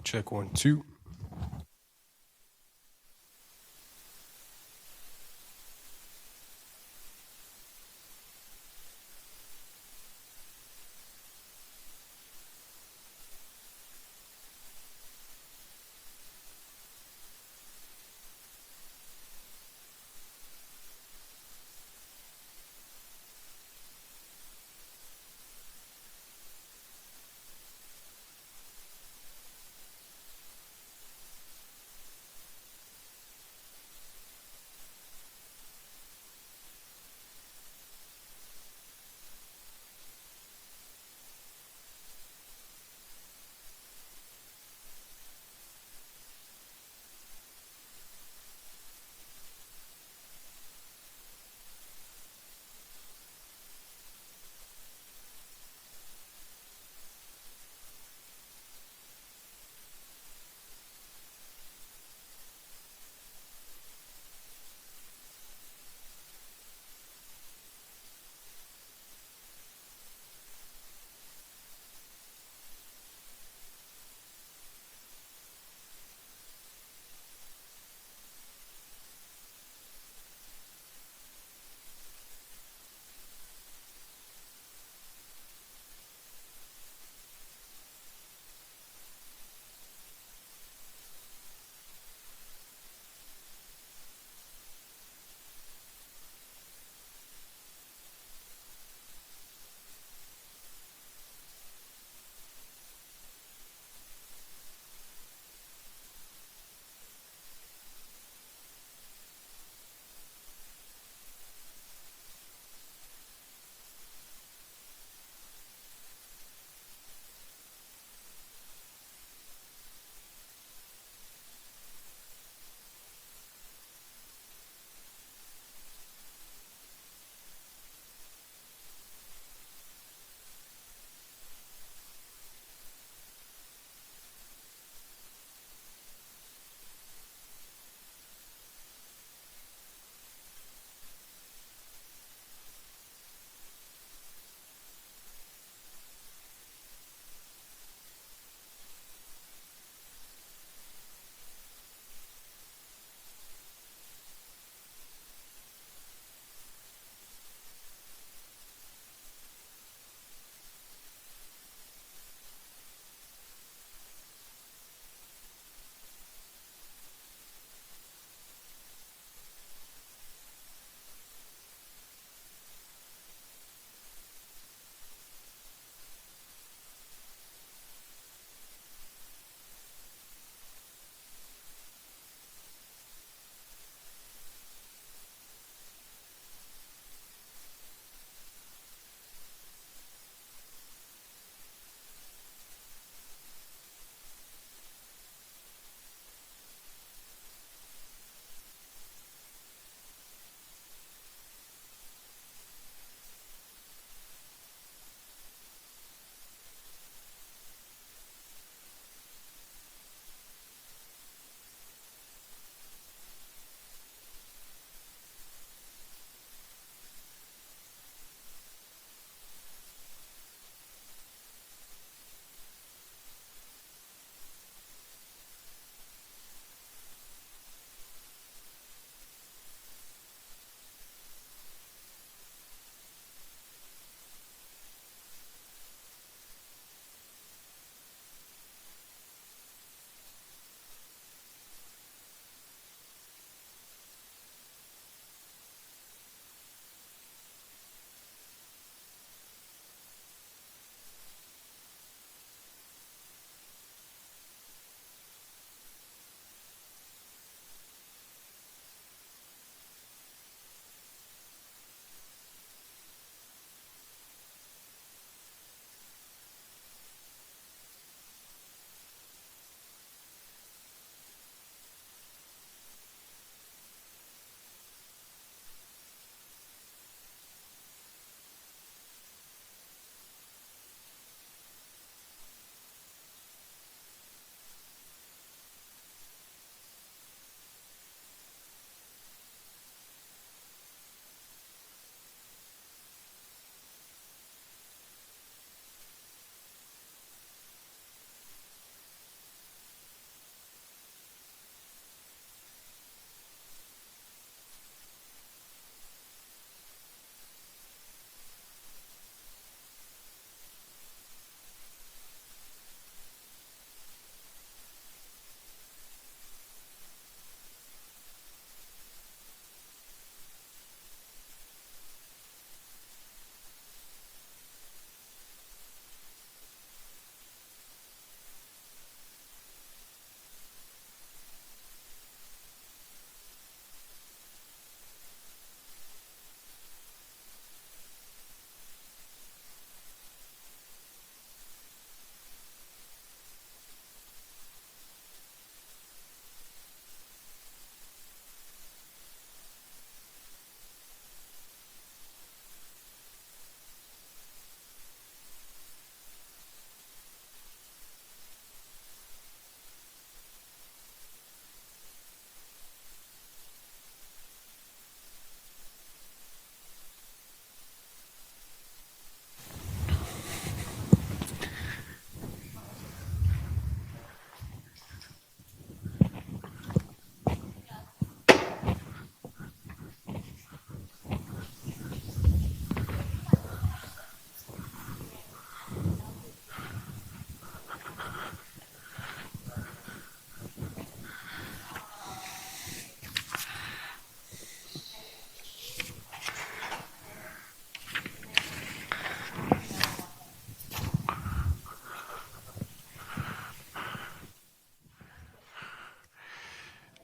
Check 1, 2.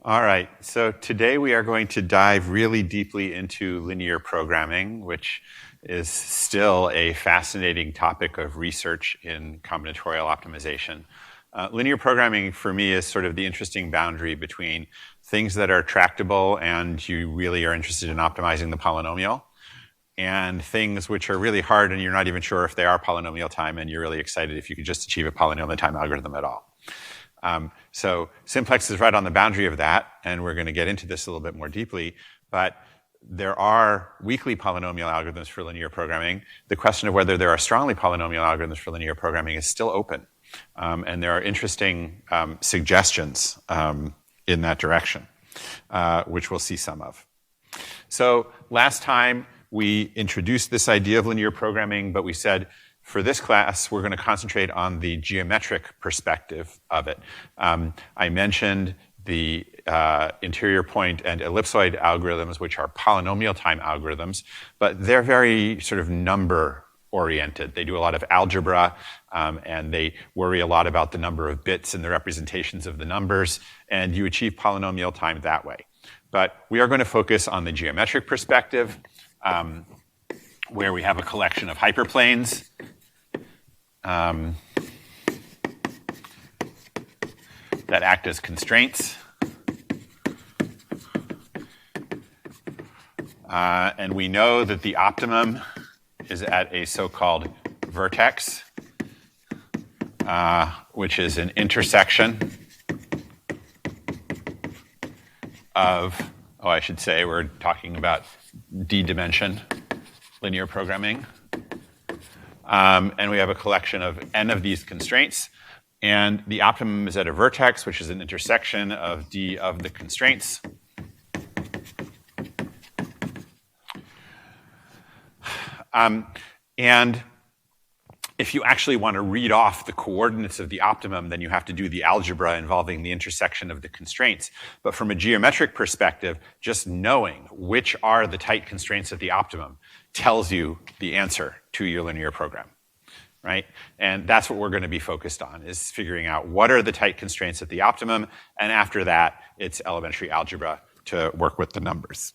All right, so today we are going to dive really deeply into linear programming, which is still a fascinating topic of research in combinatorial optimization. Linear programming, for me, is sort of the interesting boundary between things that are tractable and you really are interested in optimizing the polynomial, and things which are really hard and you're not even sure if they are polynomial time and you're really excited if you could just achieve a polynomial time algorithm at all. So simplex is right on the boundary of that, and we're going to get into this a little bit more deeply, but there are weakly polynomial algorithms for linear programming. The question of whether there are strongly polynomial algorithms for linear programming is still open, and there are interesting suggestions in that direction, which we'll see some of. So last time we introduced this idea of linear programming, but we said for this class, we're going to concentrate on the geometric perspective of it. I mentioned the interior point and ellipsoid algorithms, which are polynomial time algorithms, but they're very sort of number oriented. They do a lot of algebra, and they worry a lot about the number of bits and the representations of the numbers, and you achieve polynomial time that way. But we are going to focus on the geometric perspective, where we have a collection of hyperplanes that act as constraints. And we know that the optimum is at a so-called vertex, which is an intersection of, I should say we're talking about d-dimension linear programming. And we have a collection of n of these constraints. And the optimum is at a vertex, which is an intersection of d of the constraints. And if you actually want to read off the coordinates of the optimum, then you have to do the algebra involving the intersection of the constraints. But from a geometric perspective, just knowing which are the tight constraints at the optimum tells you the answer to your linear program, right? And that's what we're going to be focused on, is figuring out what are the tight constraints at the optimum, and after that, it's elementary algebra to work with the numbers.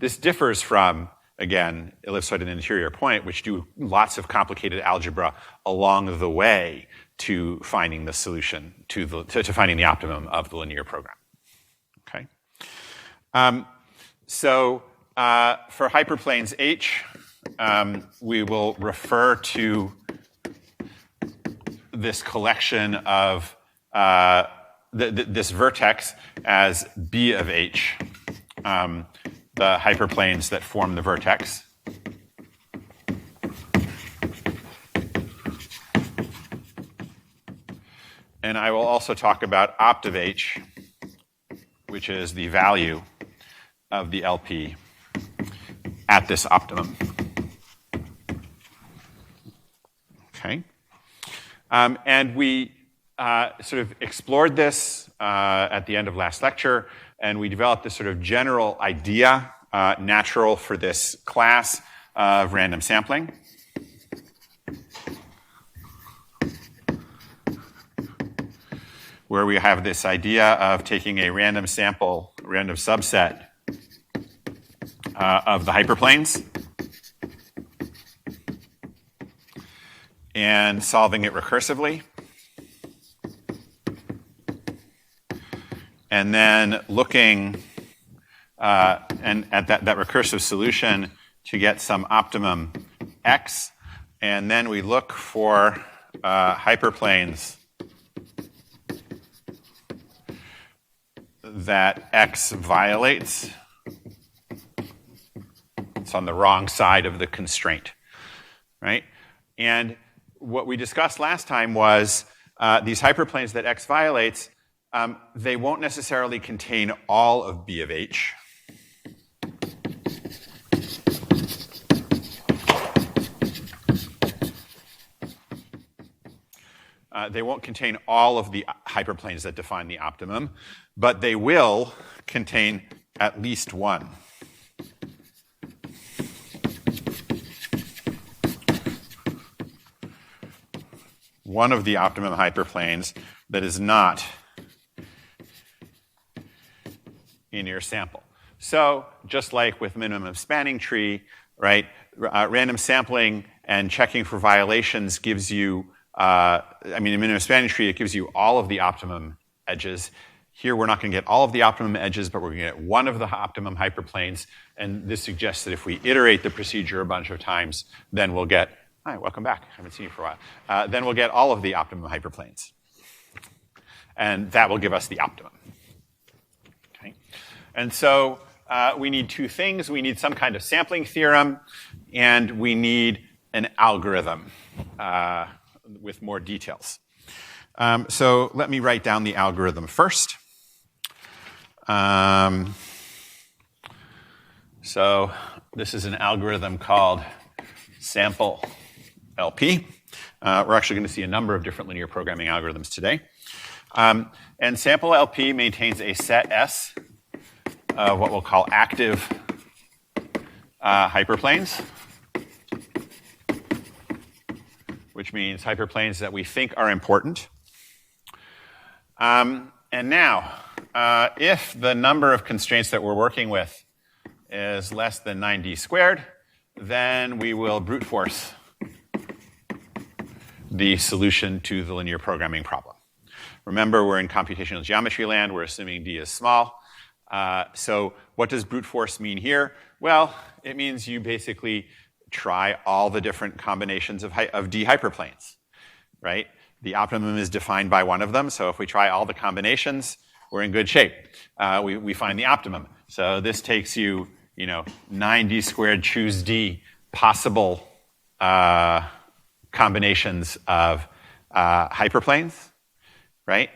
This differs from, again, ellipsoid and interior point, which do lots of complicated algebra along the way to finding the solution, to finding the optimum of the linear program. Okay? For hyperplanes H, we will refer to this collection of this vertex as B of H, the hyperplanes that form the vertex. And I will also talk about opt of H, which is the value of the LP at this optimum. Okay. And we sort of explored this at the end of last lecture, and we developed this sort of general idea, natural for this class of random sampling. Where we have this idea of taking a random sample, random subset of the hyperplanes and solving it recursively. And then looking and at that recursive solution to get some optimum x. And then we look for hyperplanes that x violates. It's on the wrong side of the constraint, right? And what we discussed last time was these hyperplanes that x violates, they won't necessarily contain all of B of H. They won't contain all of the hyperplanes that define the optimum, but they will contain at least one. One of the optimum hyperplanes that is not in your sample. So just like with minimum spanning tree, right, random sampling and checking for violations gives you, a minimum spanning tree, it gives you all of the optimum edges. Here we're not going to get all of the optimum edges, but we're going to get one of the optimum hyperplanes. And this suggests that if we iterate the procedure a bunch of times, then we'll get, hi, welcome back. I haven't seen you for a while. Then we'll get all of the optimum hyperplanes. And that will give us the optimum. Okay? And so we need two things. We need some kind of sampling theorem, and we need an algorithm with more details. So let me write down the algorithm first. So this is an algorithm called sample LP. We're actually going to see a number of different linear programming algorithms today. And sample LP maintains a set S of what we'll call active hyperplanes, which means hyperplanes that we think are important. And now, if the number of constraints that we're working with is less than 9d squared, then we will brute force the solution to the linear programming problem. Remember, we're in computational geometry land. We're assuming d is small. So what does brute force mean here? Well, it means you basically try all the different combinations of d hyperplanes, right? The optimum is defined by one of them. So if we try all the combinations, we're in good shape. We find the optimum. So this takes you, 9d squared, choose d possible combinations of hyperplanes, right?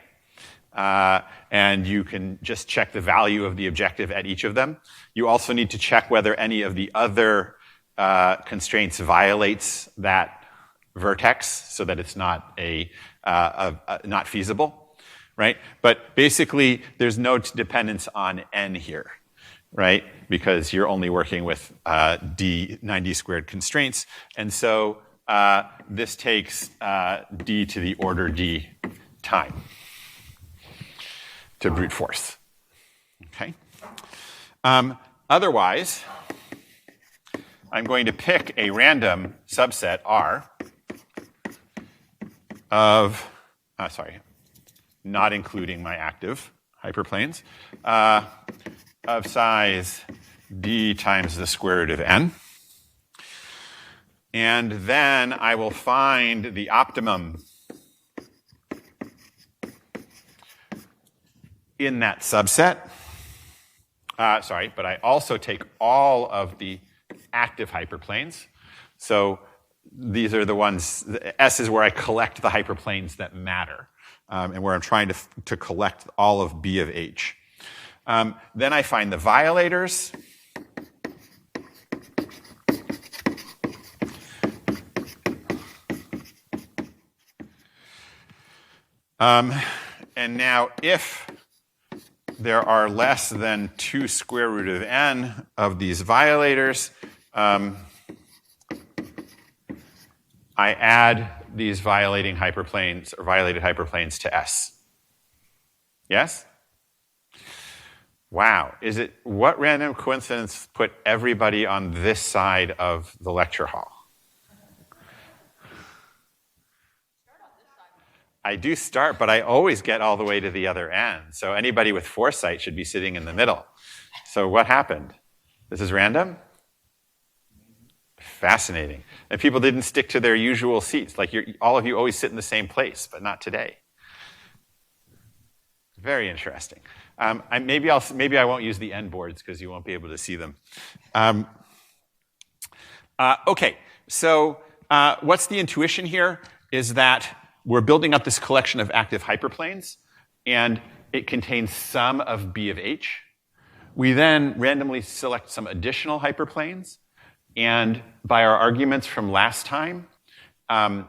And you can just check the value of the objective at each of them. You also need to check whether any of the other constraints violates that vertex so that it's not not feasible, right? But basically, there's no dependence on n here, right? Because you're only working with 9d squared constraints. And so this takes d to the order d time to brute force. Okay? Otherwise, I'm going to pick a random subset R of, not including my active hyperplanes, of size d times the square root of n. And then I will find the optimum in that subset. But I also take all of the active hyperplanes. So these are the ones, S is where I collect the hyperplanes that matter, and where I'm trying to collect all of B of H. Then I find the violators. And now if there are less than 2 square root of n of these violators, I add these violating hyperplanes or violated hyperplanes to S. Yes? Wow. What random coincidence put everybody on this side of the lecture hall? I do start, but I always get all the way to the other end. So anybody with foresight should be sitting in the middle. So what happened? This is random? Fascinating. And people didn't stick to their usual seats. Like all of you always sit in the same place, but not today. Very interesting. Maybe I won't use the end boards because you won't be able to see them. Okay, so what's the intuition here is that we're building up this collection of active hyperplanes, and it contains some of B of H. We then randomly select some additional hyperplanes, and by our arguments from last time, the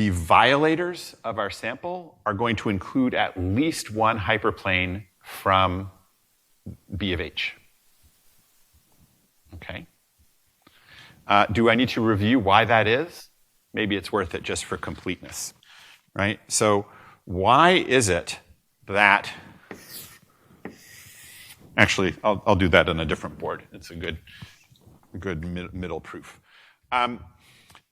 violators of our sample are going to include at least one hyperplane from B of H. Okay? Do I need to review why that is? Maybe it's worth it just for completeness, right? So why is it that Actually, I'll do that on a different board. It's a good middle proof.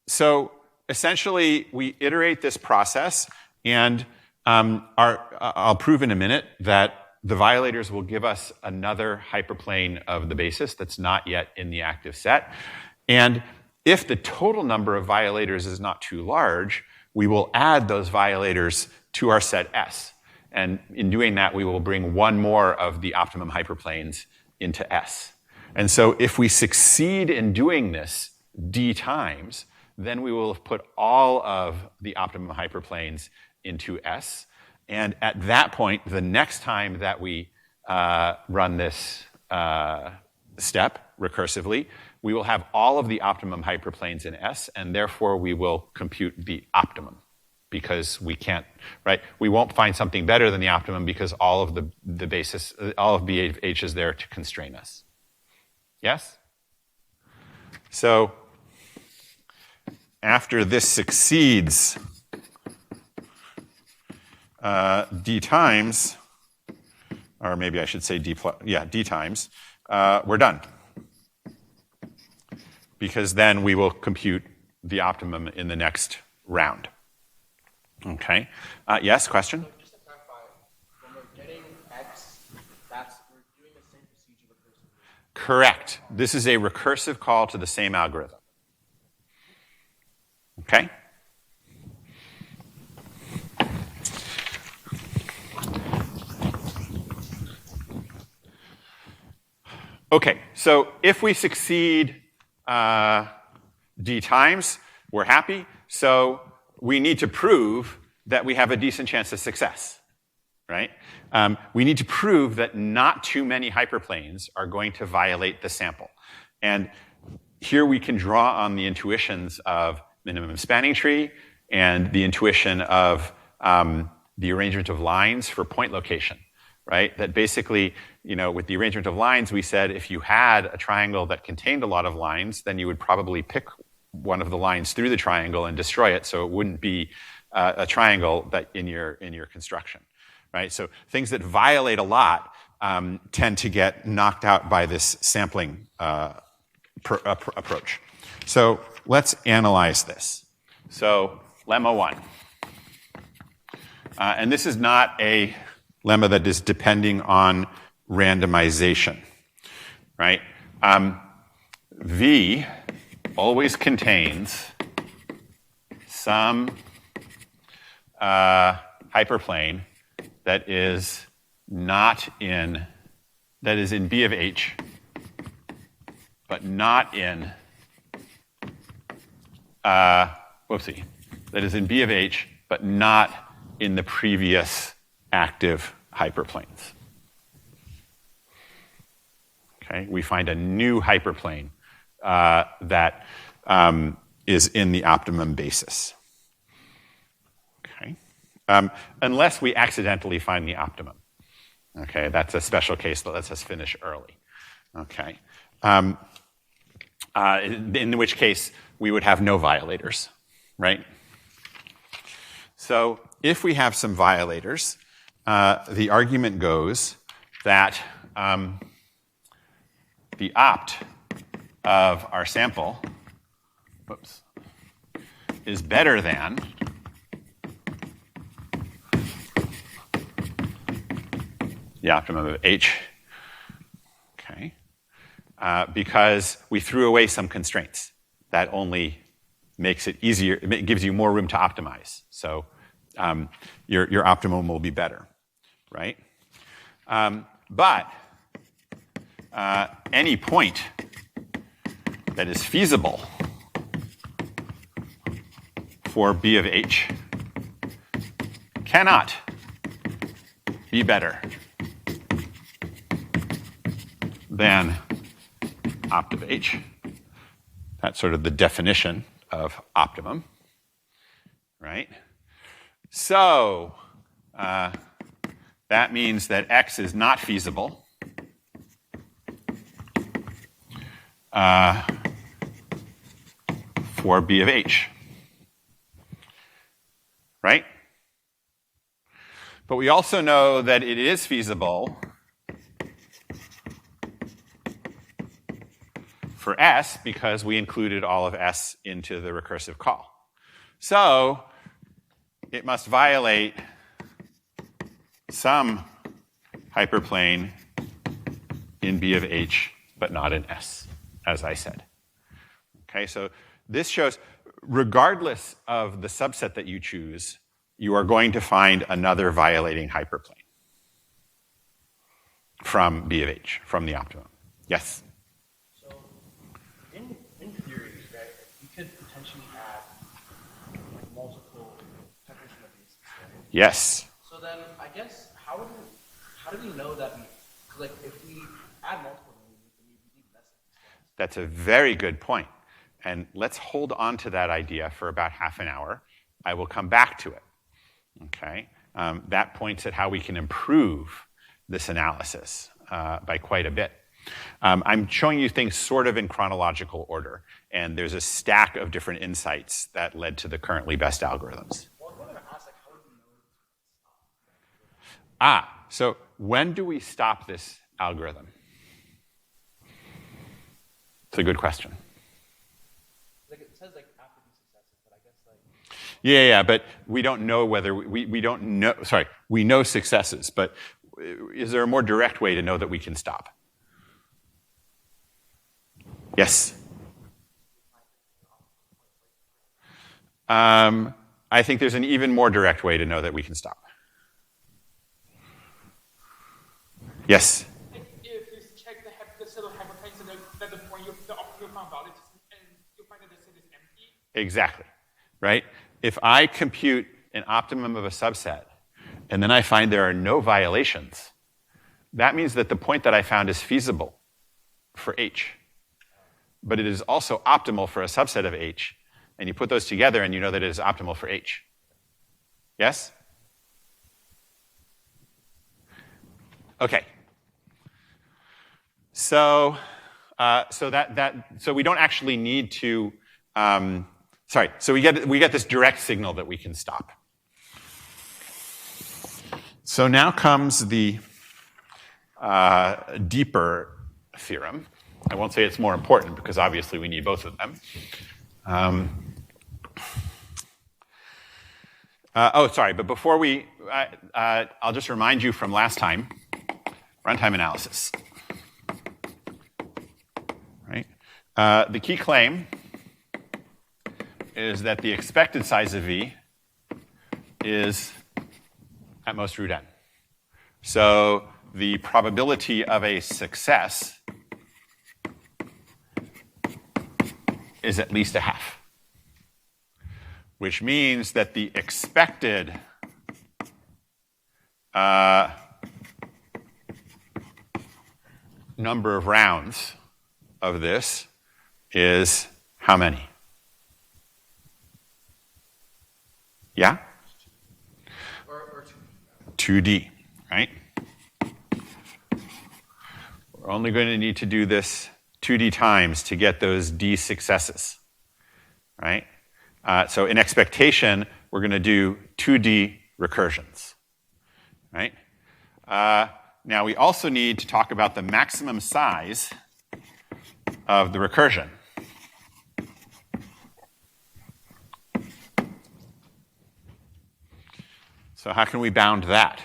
So essentially, we iterate this process, and I'll prove in a minute that the violators will give us another hyperplane of the basis that's not yet in the active set. And if the total number of violators is not too large, we will add those violators to our set S. And in doing that, we will bring one more of the optimum hyperplanes into S. And so if we succeed in doing this d times, then we will have put all of the optimum hyperplanes into S. And at that point, the next time that we run this step recursively, we will have all of the optimum hyperplanes in S, and therefore we will compute the optimum. Because we can't, right? We won't find something better than the optimum because all of the basis, all of BH is there to constrain us. Yes? So after this succeeds d times, or maybe I should say d times, we're done. Because then we will compute the optimum in the next round. Okay. Yes, question? So just to clarify, when we're getting x, we're doing the same procedure recursively. Correct. This is a recursive call to the same algorithm. Okay? Okay, so if we succeed d times, we're happy. So we need to prove that we have a decent chance of success, right? We need to prove that not too many hyperplanes are going to violate the sample. And here we can draw on the intuitions of minimum spanning tree and the intuition of the arrangement of lines for point location, right? That basically, with the arrangement of lines, we said if you had a triangle that contained a lot of lines, then you would probably pick one of the lines through the triangle and destroy it, so it wouldn't be a triangle that in your construction, right? So things that violate a lot tend to get knocked out by this sampling approach. So let's analyze this. So lemma 1. And this is not a lemma that is depending on randomization, right? V always contains some hyperplane that is in B of H, but not in, that is in B of H, but not in the previous active hyperplanes. Okay, we find a new hyperplane that is in the optimum basis. Okay, unless we accidentally find the optimum. Okay, that's a special case that lets us finish early. Okay, in which case we would have no violators, right? So if we have some violators, the argument goes that the opt of our sample is better than the optimum of H, okay, because we threw away some constraints. That only makes it easier, it gives you more room to optimize. So your optimum will be better, right? But any point that is feasible for B of H cannot be better than opt of H. That's sort of the definition of optimum, right? So that means that X is not feasible for B of H, right? But we also know that it is feasible for S because we included all of S into the recursive call. So it must violate some hyperplane in B of H, but not in S, as I said. Okay, so this shows, regardless of the subset that you choose, you are going to find another violating hyperplane from B of H, from the optimum. Yes? So, in theory, right, you could potentially add like multiple technician of these. Right? Yes. So then, I guess, how do we know that we, cause like, if we add multiple, then we need less of these ones. That's a very good point. And let's hold on to that idea for about half an hour. I will come back to it. Okay? That points at how we can improve this analysis by quite a bit. I'm showing you things sort of in chronological order, and there's a stack of different insights that led to the currently best algorithms. Well, I wanted to ask, like, how would we know? So when do we stop this algorithm? It's a good question. Like, it says, like, after these successes, but I guess, like... Yeah, but we don't know whether, we don't know, sorry, we know successes, but is there a more direct way to know that we can stop? Yes? I think there's an even more direct way to know that we can stop. Yes? If you check the set of hyperplanes at the point the optimal found value, and you find that the set is empty. Exactly, right? If I compute an optimum of a subset, and then I find there are no violations, that means that the point that I found is feasible for H. But it is also optimal for a subset of H, and you put those together and you know that it is optimal for H. Yes? Okay. So we don't actually need to, so we get this direct signal that we can stop. So now comes the deeper theorem. I won't say it's more important because obviously we need both of them. But before I'll just remind you from last time, runtime analysis. Right? The key claim is that the expected size of V is at most root n. So the probability of a success is at least a half, which means that the expected number of rounds of this is how many? Yeah? Or 2D, right? We're only going to need to do this 2D times to get those D successes, right? So in expectation, we're going to do 2D recursions, right? Now we also need to talk about the maximum size of the recursion. So how can we bound that?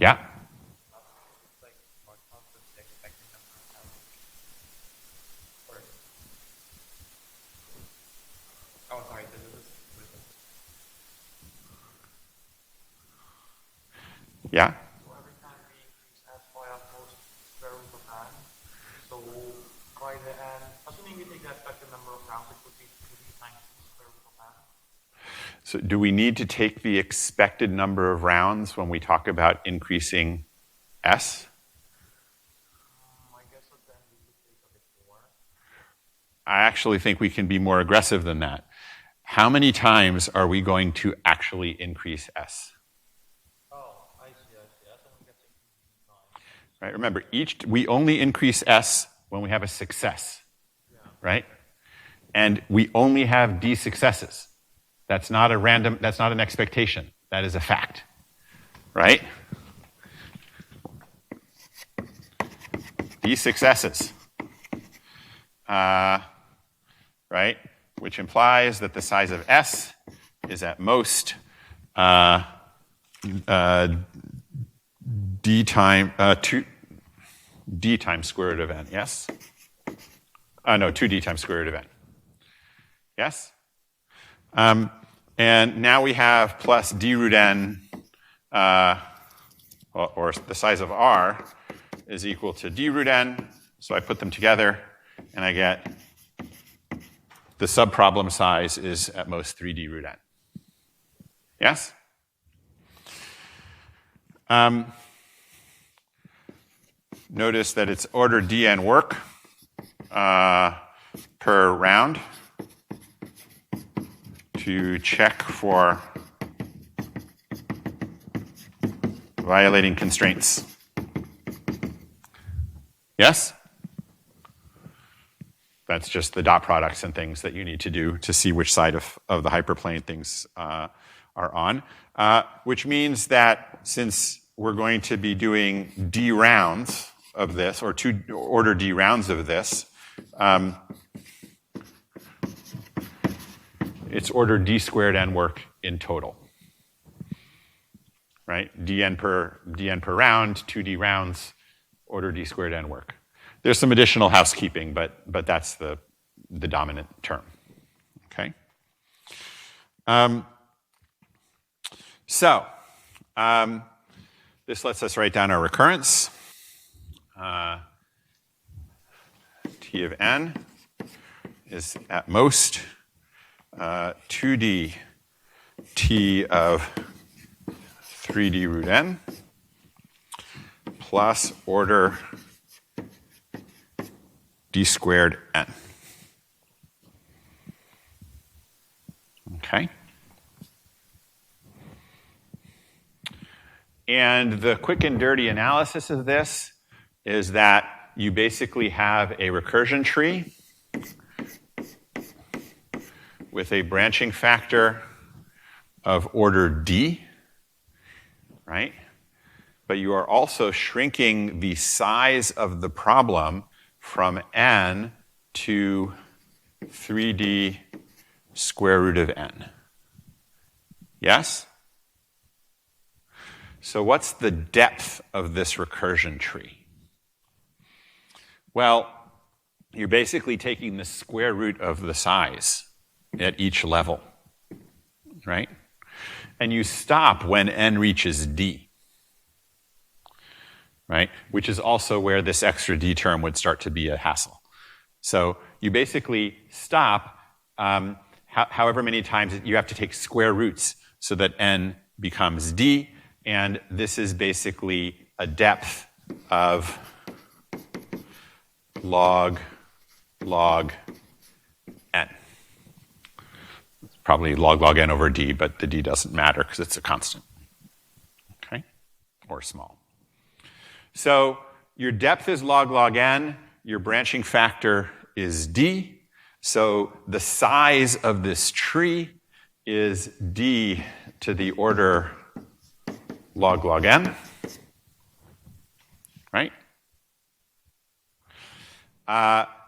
Yeah? Oh, sorry. Yeah? So every time we increase s by utmost square root of n, so by the n, assuming we take the expected number of rounds, it would be 2d times square root of n. So do we need to take the expected number of rounds when we talk about increasing S? I guess that then we could take a bit more. I actually think we can be more aggressive than that. How many times are we going to actually increase S? Oh, I see. That's only gets increased times. Right? Remember, we only increase S when we have a success, right? And we only have D successes. That's not an expectation. That is a fact, right? D successes, right? Which implies that the size of S is at most D times square root of n, yes? No, 2D times square root of n. Yes? And now we have plus d root n, or the size of R, is equal to d root n. So I put them together, and I get the subproblem size is at most 3d root n. Yes? Notice that it's order dn work per round to check for violating constraints. Yes? That's just the dot products and things that you need to do to see which side of the hyperplane things are on. Which means that since we're going to be doing d rounds of this, or order d rounds of this, it's order d squared n work in total. Right? dn per round, 2d rounds, order d squared n work. There's some additional housekeeping, but that's the dominant term. Okay? This lets us write down our recurrence. T of n is at most 2d t of 3d root n plus order d squared n. Okay? And the quick and dirty analysis of this is that you basically have a recursion tree with a branching factor of order d, right? But you are also shrinking the size of the problem from n to 3d square root of n. Yes? So what's the depth of this recursion tree? Well, you're basically taking the square root of the size at each level, right? And you stop when n reaches d, right? Which is also where this extra d term would start to be a hassle. So you basically stop however many times you have to take square roots so that n becomes d, and this is basically a depth of log n. It's probably log n over d, but the d doesn't matter because it's a constant, okay? Or small. So your depth is log n, your branching factor is d, so the size of this tree is d to the order log n, right?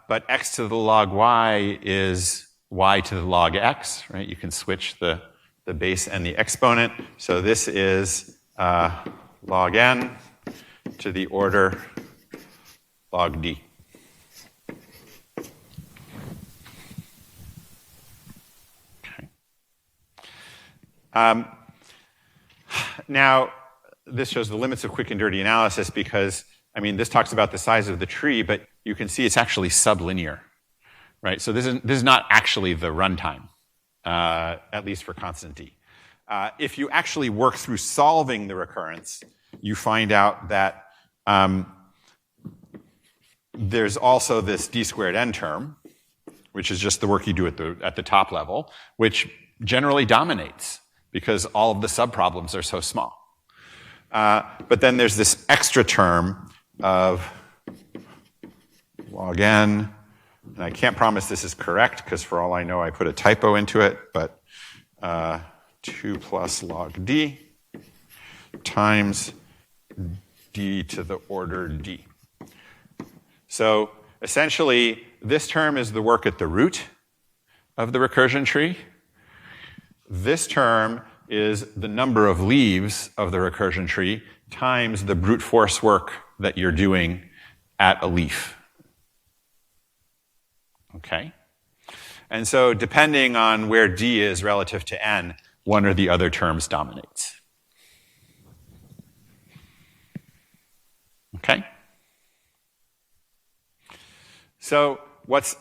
But x to the log y is y to the log x, right? You can switch the base and the exponent. So this is log n to the order log d. Okay. Now, this shows the limits of quick and dirty analysis because, I mean, this talks about the size of the tree, but you can see it's actually sublinear, right? So this is not actually the runtime, at least for constant d. If you actually work through solving the recurrence, you find out that there's also this d squared n term, which is just the work you do at the top level, which generally dominates because all of the subproblems are so small. But then there's this extra term of log n. And I can't promise this is correct because for all I know I put a typo into it, but 2 plus log d times d to the order d. So essentially, this term is the work at the root of the recursion tree. This term is the number of leaves of the recursion tree times the brute force work that you're doing at a leaf. Okay? And so depending on where d is relative to n, one or the other terms dominates. Okay? So what's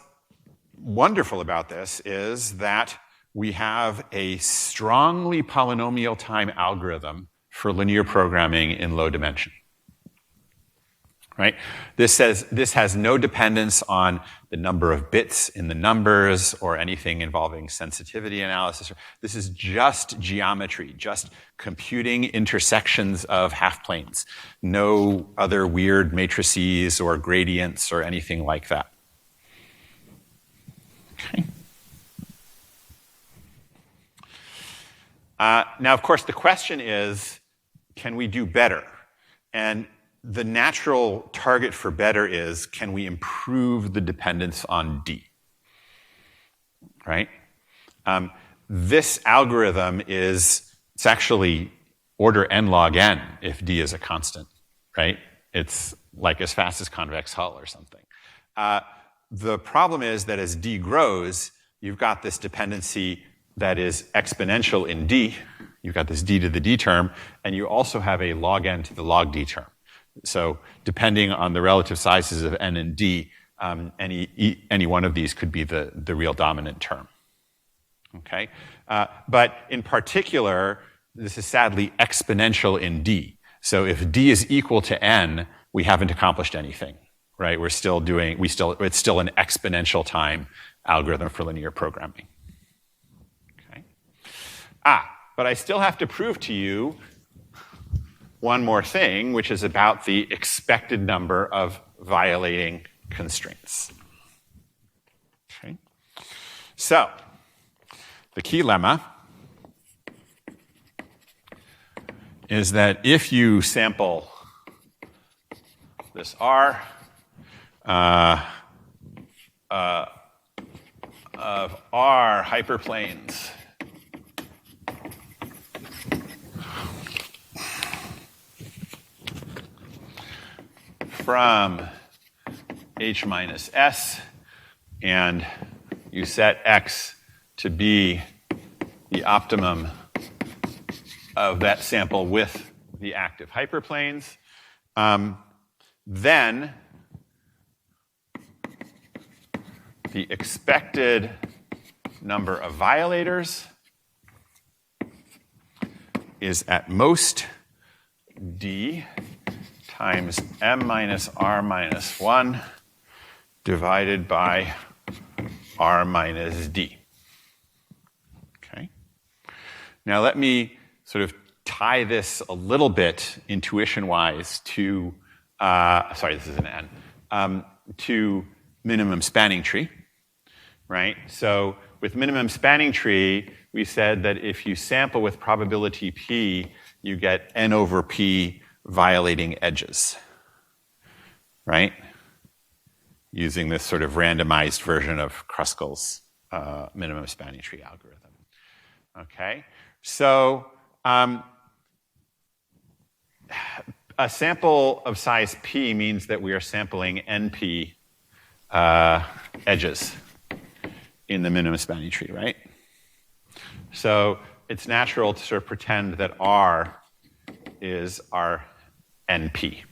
wonderful about this is that we have a strongly polynomial time algorithm for linear programming in low dimension. Right? This has no dependence on the number of bits in the numbers or anything involving sensitivity analysis. This is just geometry, just computing intersections of half-planes. No other weird matrices or gradients or anything like that. Okay. Now, of course, the question is, can we do better? And the natural target for better is, can we improve the dependence on d? Right? This algorithm it's actually order n log n if d is a constant, right? It's like as fast as convex Hull or something. The problem is that as d grows, you've got this dependency that is exponential in d. You've got this d to the d term, and you also have a log n to the log d term. So depending on the relative sizes of n and d, any one of these could be the real dominant term. Okay? But in particular, this is sadly exponential in d. So if d is equal to n, we haven't accomplished anything, right? It's still an exponential time algorithm for linear programming. Okay? But I still have to prove to you one more thing, which is about the expected number of violating constraints. Okay. So, the key lemma is that if you sample this R of R hyperplanes from H minus S, and you set X to be the optimum of that sample with the active hyperplanes, then the expected number of violators is at most D times m minus r minus 1 divided by r minus d. Okay? Now let me sort of tie this a little bit intuition-wise to, sorry, this is an n, to minimum spanning tree, right? So with minimum spanning tree, we said that if you sample with probability p, you get n over p violating edges, right? Using this sort of randomized version of Kruskal's minimum spanning tree algorithm. Okay? So a sample of size p means that we are sampling np edges in the minimum spanning tree, right? So it's natural to sort of pretend that R is our NP.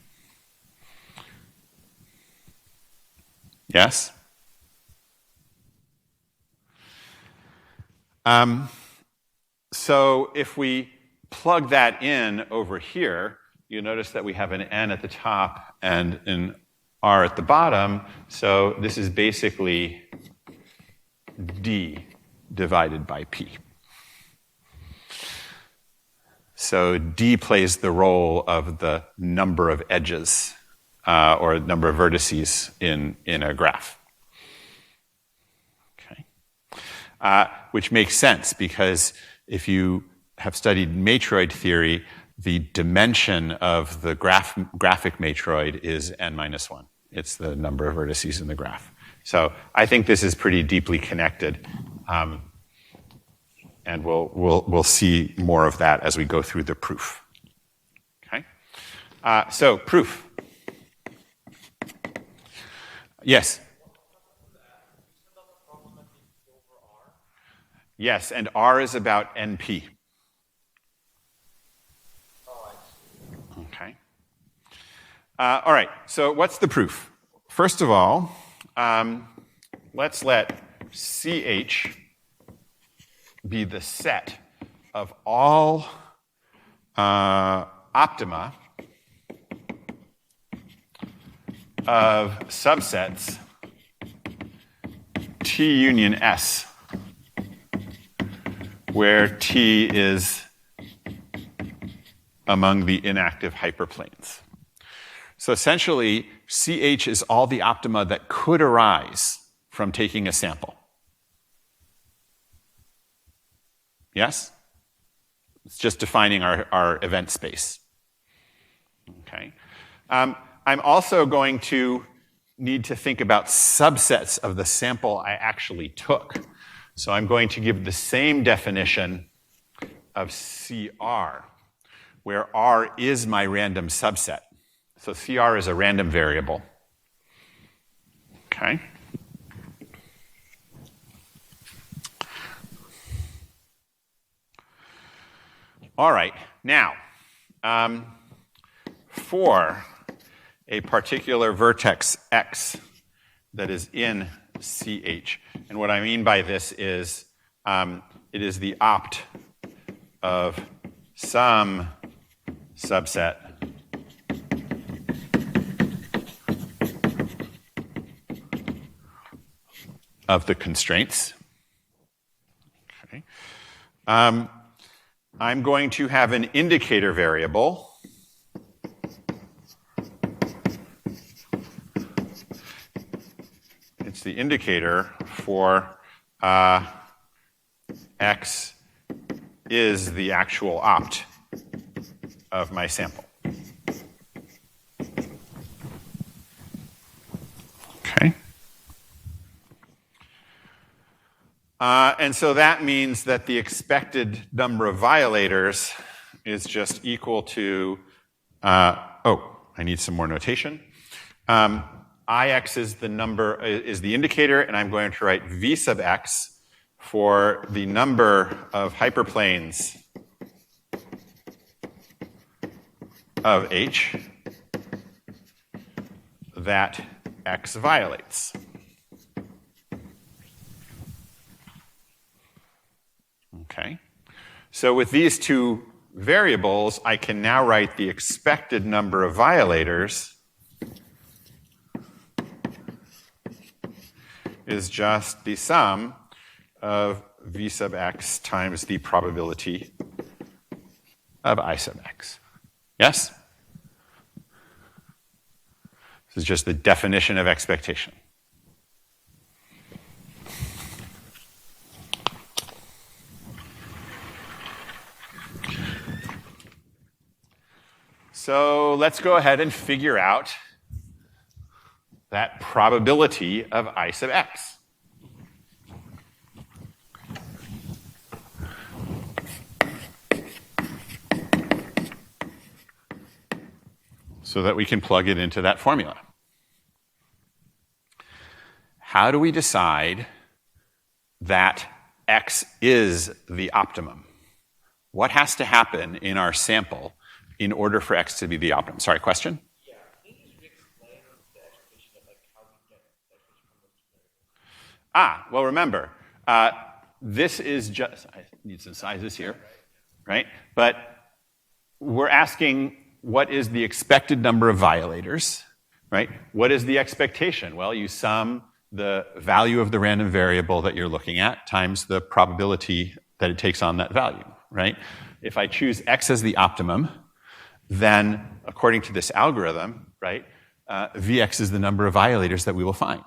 Yes? So if we plug that in over here, you notice that we have an n at the top and an r at the bottom. So this is basically d divided by p. So d plays the role of the number of edges or number of vertices in a graph. Okay. Which makes sense because if you have studied matroid theory, the dimension of the graphic matroid is n-1. It's the number of vertices in the graph. So I think this is pretty deeply connected. And we'll see more of that as we go through the proof. Okay? So proof. Yes? Yes, and R is about NP. Okay. All right, so what's the proof? First of all, let's let CH be the set of all optima of subsets T union S, where T is among the inactive hyperplanes. So essentially, CH is all the optima that could arise from taking a sample. Yes? It's just defining our event space. Okay. I'm also going to need to think about subsets of the sample I actually took. So I'm going to give the same definition of CR, where R is my random subset. So CR is a random variable. Okay. All right. Now, for a particular vertex X that is in CH, and what I mean by this is it is the opt of some subset of the constraints. Okay. I'm going to have an indicator variable it's the indicator for X is the actual opt of my sample. Okay. And so that means that the expected number of violators is just equal to, I need some more notation. Ix is the number, is the indicator, and I'm going to write V sub x for the number of hyperplanes of H that X violates. Okay. So with these two variables, I can now write the expected number of violators is just the sum of V sub x times the probability of I sub x. Yes? This is just the definition of expectation. So let's go ahead and figure out that probability of I sub x. So that we can plug it into that formula. How do we decide that x is the optimum? What has to happen in our sample in order for x to be the optimum? Sorry, question? Yeah, can you just explain the expectation of how we get the expectation from those two variables? Well, remember, this is just, I need some sizes here, right? But we're asking what is the expected number of violators, right? What is the expectation? Well, you sum the value of the random variable that you're looking at times the probability that it takes on that value, right? If I choose x as the optimum, then according to this algorithm, right, Vx is the number of violators that we will find.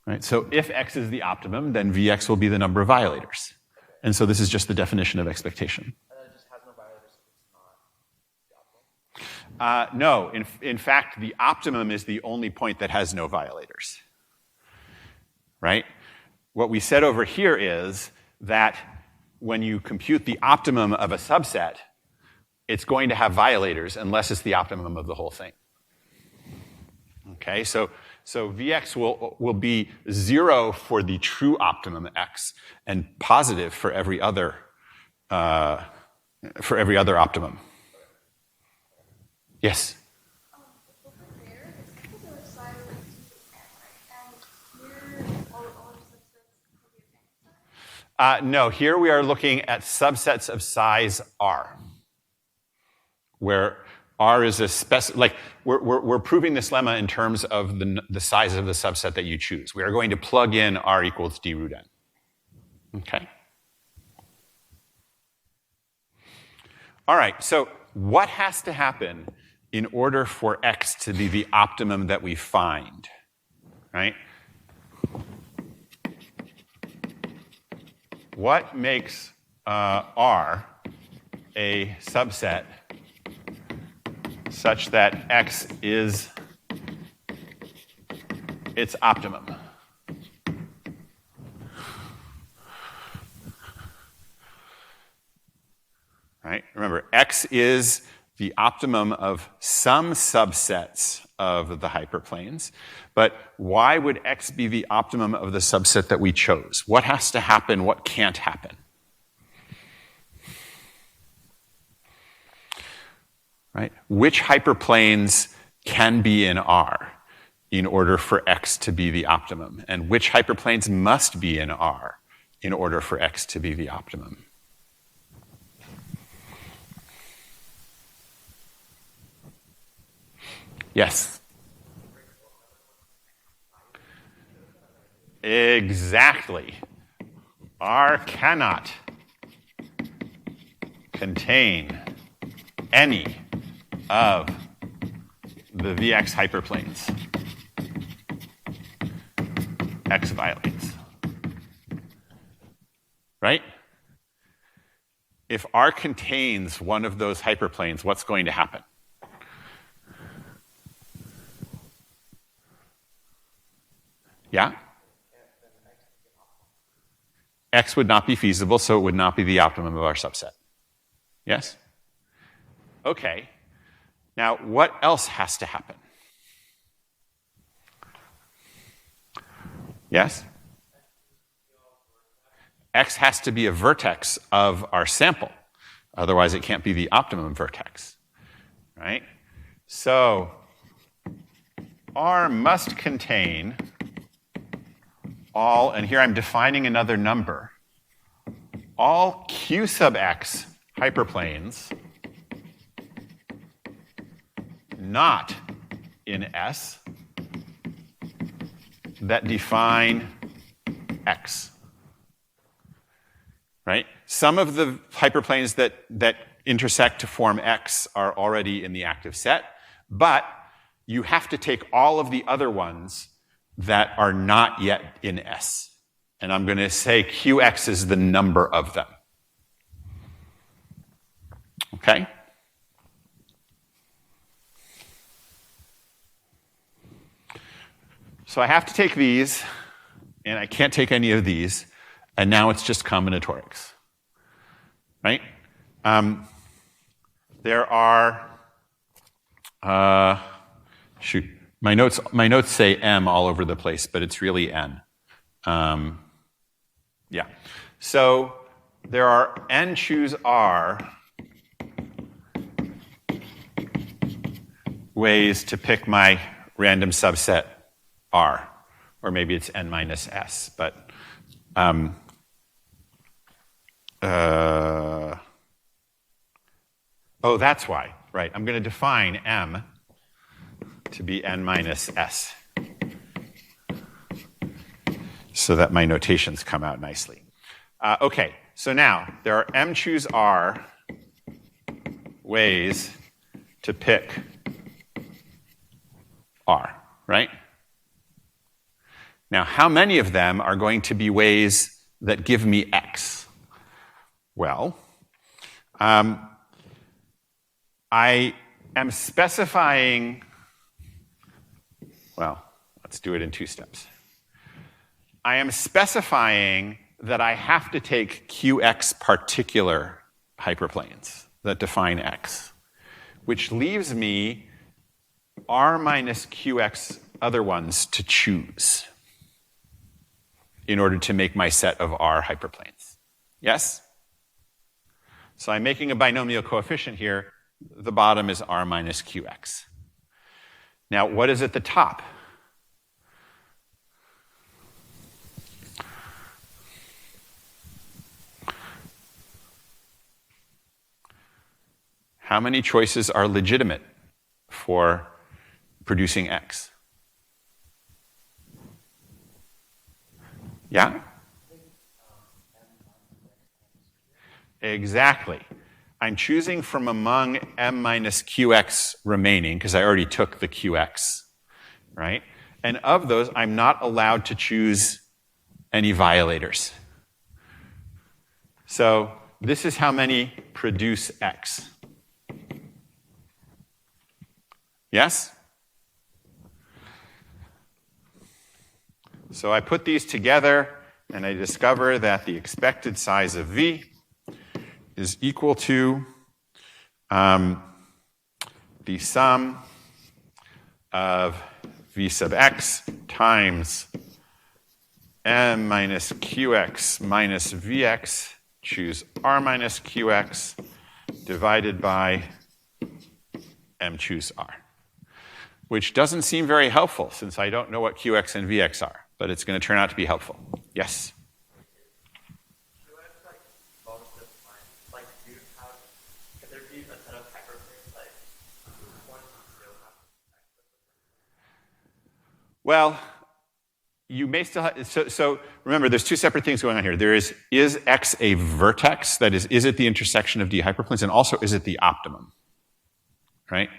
Right? So if x is the optimum, then Vx will be the number of violators. And so this is just the definition of expectation. And then it just has no violators if it's not the optimal? No, in fact, the optimum is the only point that has no violators. Right? What we said over here is that when you compute the optimum of a subset, it's going to have violators unless it's the optimum of the whole thing. Okay, so Vx will be 0 for the true optimum x and positive for every other optimum. Yes? Over there, it's because there was side of like 2 to 10, right? And here, all subsets could be of any size? No, here we are looking at subsets of size R, where R is a we're proving this lemma in terms of the size of the subset that you choose. We are going to plug in R equals d root n. Okay? All right, so what has to happen in order for x to be the optimum that we find, right? What makes R a subset such that x is its optimum? Right? Remember, x is the optimum of some subsets of the hyperplanes, but why would x be the optimum of the subset that we chose? What has to happen? What can't happen? Right? Which hyperplanes can be in R in order for x to be the optimum? And which hyperplanes must be in R in order for x to be the optimum? Yes? Exactly. R cannot contain any of the Vx hyperplanes. X violates. Right? If R contains one of those hyperplanes, what's going to happen? Yeah? X would not be feasible, so it would not be the optimum of our subset. Yes? Okay. Now, what else has to happen? Yes? X has to be a vertex of our sample. Otherwise, it can't be the optimum vertex. Right? So, R must contain all, and here I'm defining another number, all Q sub x hyperplanes not in S that define X. Right? Some of the hyperplanes that intersect to form X are already in the active set, but you have to take all of the other ones that are not yet in S. And I'm going to say Qx is the number of them. Okay? So I have to take these, and I can't take any of these, and now it's just combinatorics. Right? There are, my notes say M all over the place, but it's really N. Yeah. So there are N choose R ways to pick my random subset R, or maybe it's N minus S, but oh, that's why, right? I'm going to define M to be N minus S so that my notations come out nicely. Okay, so now there are M choose R ways to pick r, right? Now, how many of them are going to be ways that give me x? Well, I am specifying, well, let's do it in 2 steps. I am specifying that I have to take qx particular hyperplanes that define x, which leaves me r minus qx other ones to choose in order to make my set of r hyperplanes. Yes? So I'm making a binomial coefficient here. The bottom is r minus qx. Now, what is at the top? How many choices are legitimate for producing x? Yeah? Exactly. I'm choosing from among m minus qx remaining, because I already took the qx, right? And of those, I'm not allowed to choose any violators. So this is how many produce x. Yes? So I put these together, and I discover that the expected size of V is equal to the sum of V sub x times m minus qx minus vx, choose r minus qx, divided by m choose r, which doesn't seem very helpful since I don't know what qx and vx are, but it's going to turn out to be helpful. Yes? Well, you may still have, so remember, there's 2 separate things going on here. There is x a vertex? That is it the intersection of D hyperplanes? And also, is it the optimum? Right?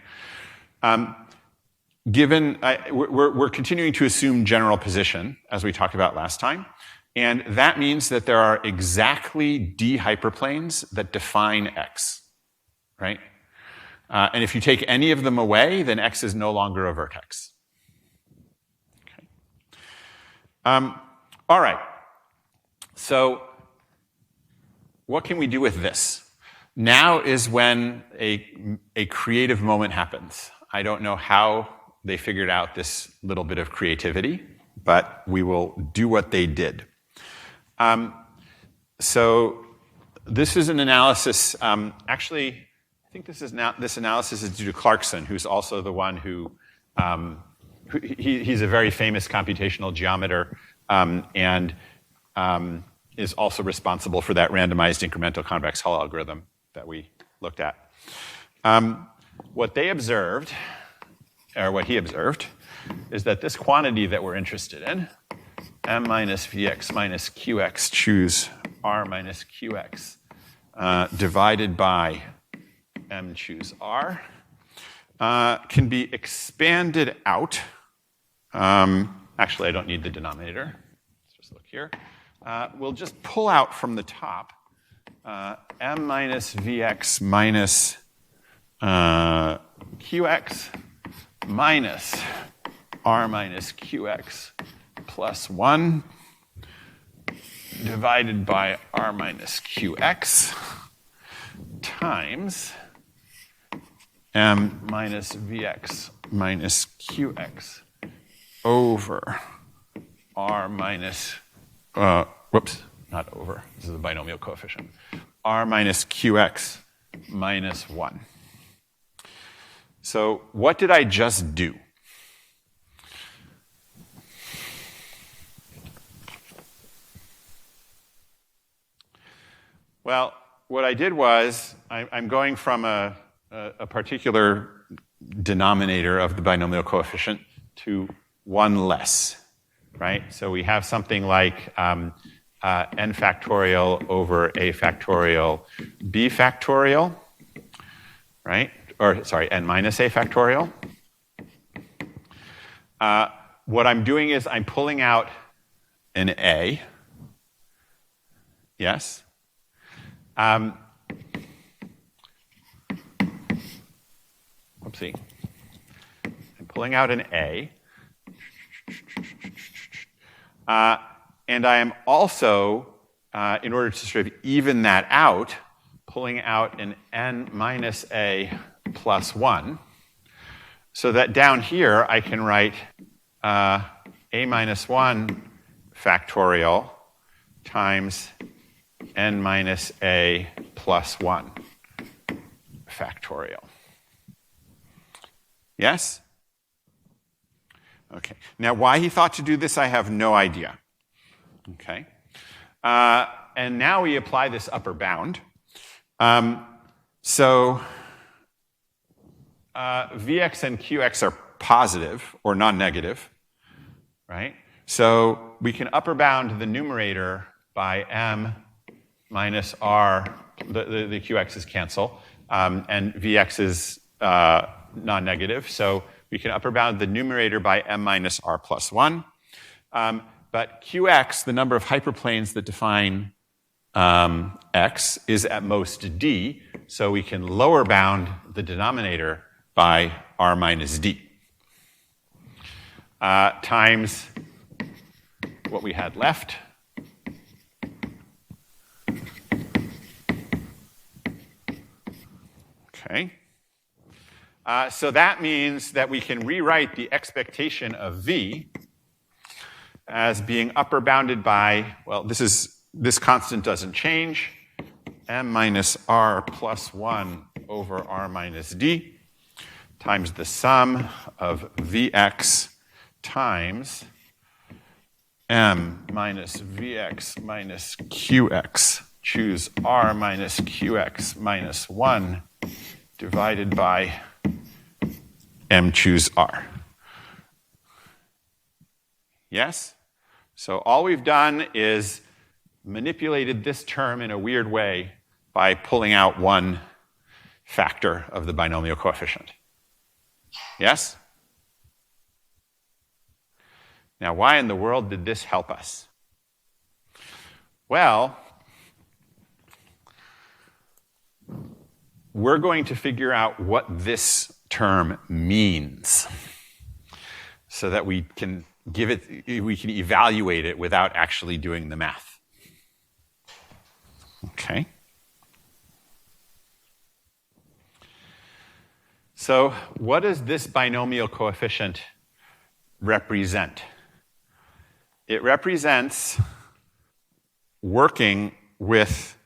We're continuing to assume general position, as we talked about last time. And that means that there are exactly D hyperplanes that define x, right? And if you take any of them away, then x is no longer a vertex. All right. So what can we do with this? Now is when a creative moment happens. I don't know how they figured out this little bit of creativity, but we will do what they did. So this is an analysis. Actually, I think this analysis is due to Clarkson, who's also the one who he's a very famous computational geometer and is also responsible for that randomized incremental convex Hull algorithm that we looked at. What they observed, or what he observed, is that this quantity that we're interested in, m minus vx minus qx, choose r minus qx, divided by m choose r, can be expanded out. Actually, I don't need the denominator. Let's just look here. We'll just pull out from the top m minus vx minus qx minus r minus qx plus 1 divided by r minus qx times m minus vx minus qx over r minus, whoops, not over, this is a binomial coefficient, r minus qx minus 1. So what did I just do? Well, what I did was I'm going from a particular denominator of the binomial coefficient to one less, right? So we have something like n factorial over a factorial b factorial, right? Or sorry, n minus a factorial. what I'm doing is I'm pulling out an A. Yes? Oopsie. I'm pulling out an A. And I am also, in order to sort of even that out, pulling out an n minus a plus 1, so that down here I can write a minus 1 factorial times n minus a plus 1 factorial. Yes? Okay. Now, why he thought to do this, I have no idea. Okay. And now we apply this upper bound. So Vx and Qx are positive or non-negative, right? So we can upper bound the numerator by m minus r. The Qx's cancel, and Vx is non-negative. So we can upper bound the numerator by m minus r plus 1. But Qx, the number of hyperplanes that define x, is at most d. So we can lower bound the denominator by r minus d times what we had left. Okay. So that means that we can rewrite the expectation of v as being upper bounded by, well, this constant doesn't change, m minus r plus 1 over r minus d times the sum of vx times m minus vx minus qx, choose r minus qx minus 1 divided by m choose r. Yes? So all we've done is manipulated this term in a weird way by pulling out one factor of the binomial coefficient. Yes? Now, why in the world did this help us? Well, we're going to figure out what this term means so that we can evaluate it without actually doing the math. Okay. So what does this binomial coefficient represent? It represents working with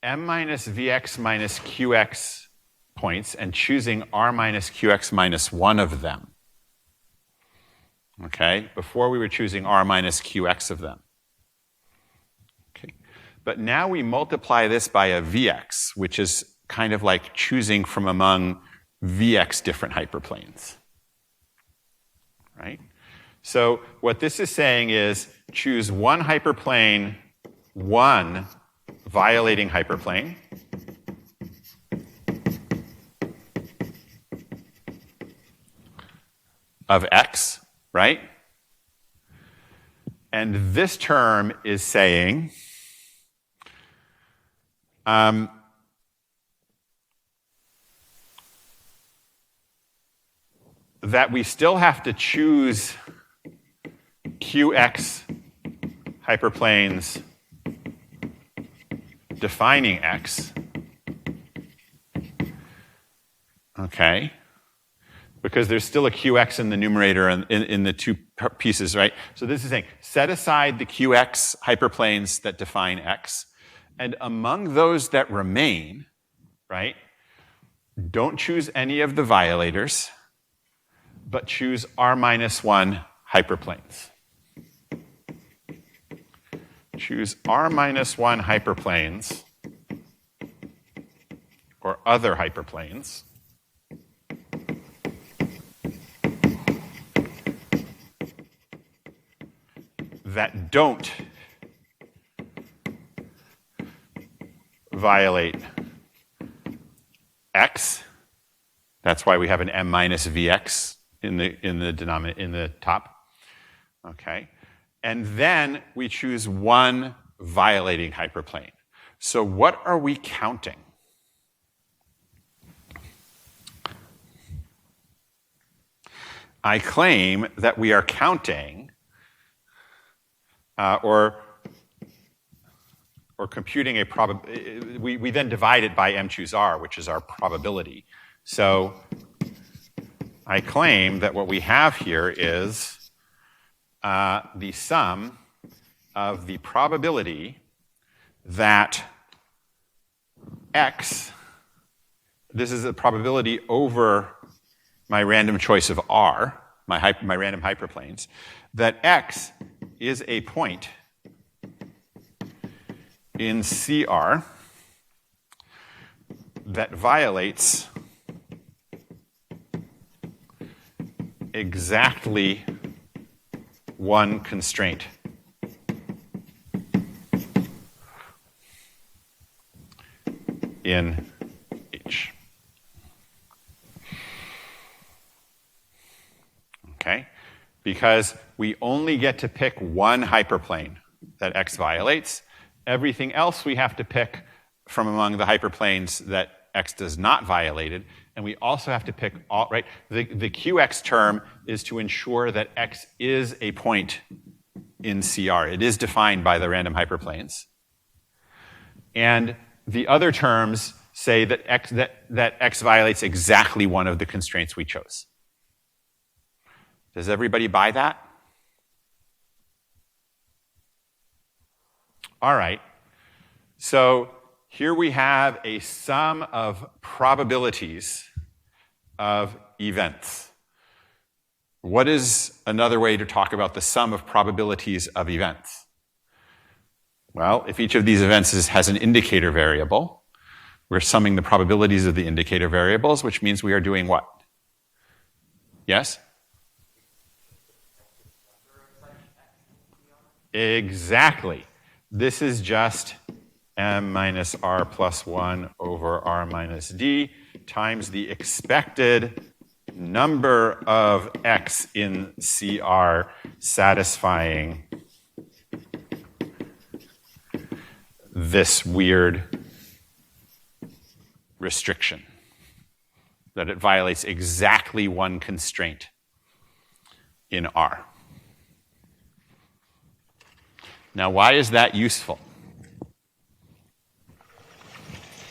m minus vx minus qx points and choosing r minus qx minus 1 of them. Okay? Before we were choosing r minus qx of them. Okay. But now we multiply this by a vx, which is kind of like choosing from among vx different hyperplanes. Right? So what this is saying is choose one hyperplane, one violating hyperplane, of x, right? And this term is saying that we still have to choose qx hyperplanes defining x. Okay? Because there's still a qx in the numerator and in the two pieces, right? So this is saying, set aside the qx hyperplanes that define x, and among those that remain, right, don't choose any of the violators, but choose r minus 1 hyperplanes. Choose r minus 1 hyperplanes, or other hyperplanes, that don't violate x. That's why we have an m minus vx in the top. Okay. And then we choose one violating hyperplane. So what are we counting? I claim that we are counting or computing a probability. We then divide it by m choose r, which is our probability. So I claim that what we have here is the sum of the probability that x, this is a probability over my random choice of r, my random hyperplanes, that x is a point in CR that violates exactly one constraint. In H. Okay? Because we only get to pick one hyperplane that X violates. Everything else we have to pick from among the hyperplanes that X does not violate it. And we also have to pick all, right? The QX term is to ensure that X is a point in CR. It is defined by the random hyperplanes. And the other terms say that X violates exactly one of the constraints we chose. Does everybody buy that? All right. So here we have a sum of probabilities of events. What is another way to talk about the sum of probabilities of events? Well, if each of these events has an indicator variable, we're summing the probabilities of the indicator variables, which means we are doing what? Yes? Exactly. This is just m minus r plus 1 over r minus d times the expected number of x in CR satisfying this weird restriction, that it violates exactly one constraint in R. Now, why is that useful?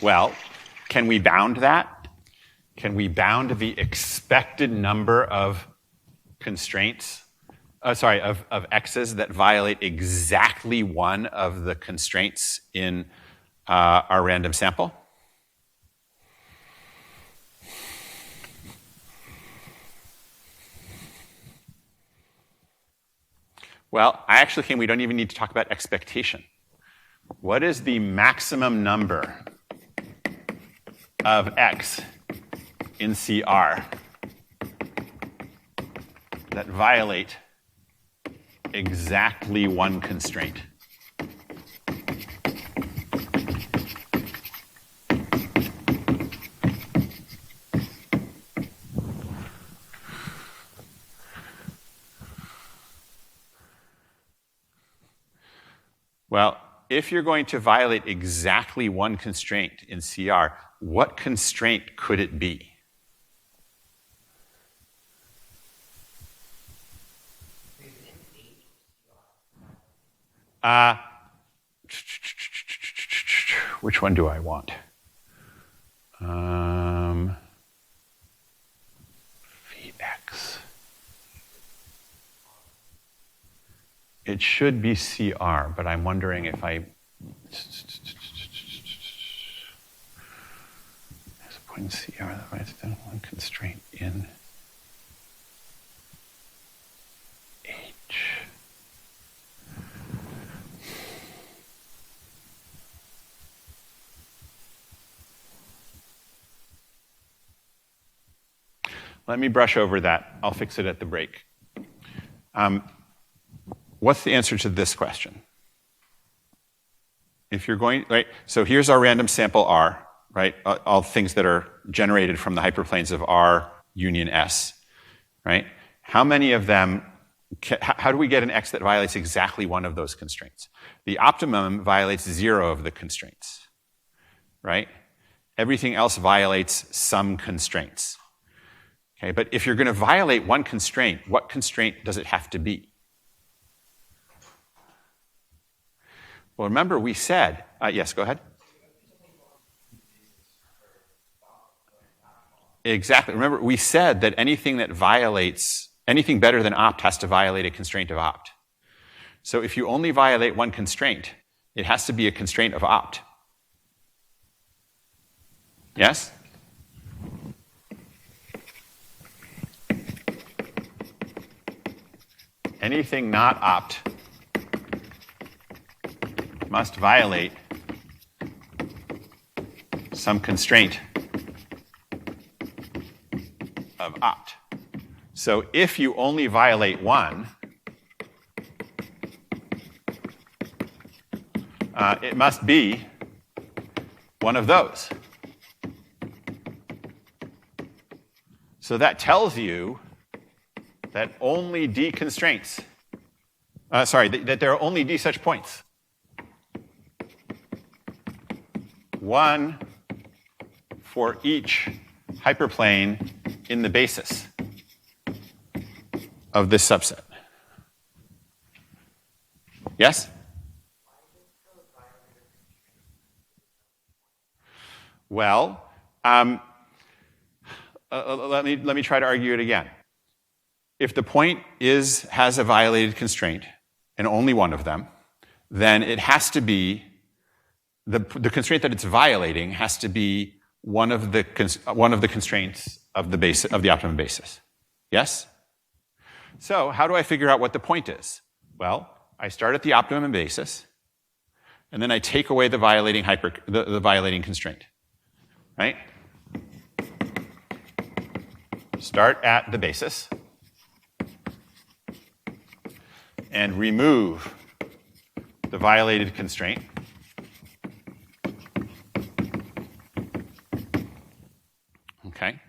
Well, can we bound that? Can we bound the expected number of constraints, of x's that violate exactly one of the constraints in our random sample? Well, I actually think we don't even need to talk about expectation. What is the maximum number of x in CR that violate exactly one constraint? Well, if you're going to violate exactly one constraint in CR, what constraint could it be? Which one do I want? Vx. It should be CR, but I'm wondering if I... There's a point in CR that writes down one constraint in H. Let me brush over that. I'll fix it at the break. What's the answer to this question? If you're going, right, so here's our random sample R, right, all things that are generated from the hyperplanes of R union S. right? How many of them, how do we get an X that violates exactly one of those constraints? The optimum violates 0 of the constraints, right? Everything else violates some constraints. Okay, but if you're going to violate one constraint, what constraint does it have to be? Well, remember we said, yes, go ahead. Exactly. Remember, we said that anything that violates, anything better than opt has to violate a constraint of opt. So if you only violate one constraint, it has to be a constraint of opt. Yes? Anything not opt must violate some constraint of opt. So if you only violate one, it must be one of those. So that tells you that only D constraints, that there are only D such points. One for each hyperplane in the basis of this subset. Yes? Well, let me try to argue it again. If the point has a violated constraint, and only one of them, then it has to be the constraint that it's violating has to be one of the constraints of the optimum basis. Yes? So how do I figure out what the point is? Well, I start at the optimum basis, and then I take away the violating the violating constraint. Right? Start at the basis and remove the violated constraint. Okay.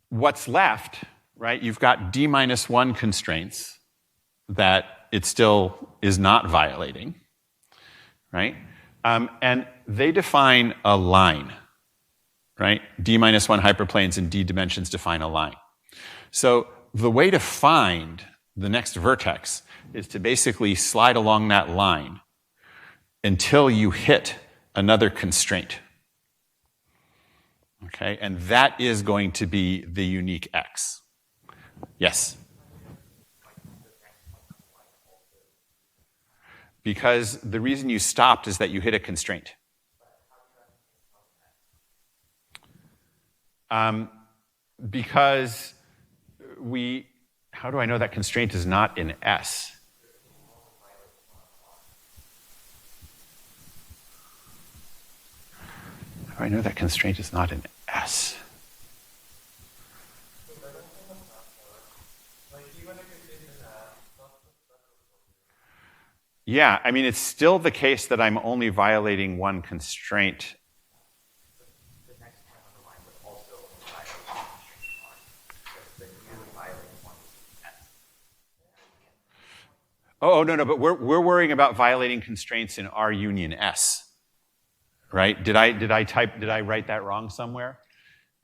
What's left, right? You've got D minus 1 constraints that it still is not violating, right? And they define a line, right? D minus 1 hyperplanes in D dimensions define a line. So the way to find the next vertex is to basically slide along that line until you hit another constraint. Okay, and that is going to be the unique X. Yes? Because the reason you stopped is that you hit a constraint. Because how do I know that constraint is not in S? How do I know that constraint is not in S? Yeah, I mean, it's still the case that I'm only violating one constraint. Oh, no, but we're worrying about violating constraints in R union S, right? Did I write that wrong somewhere?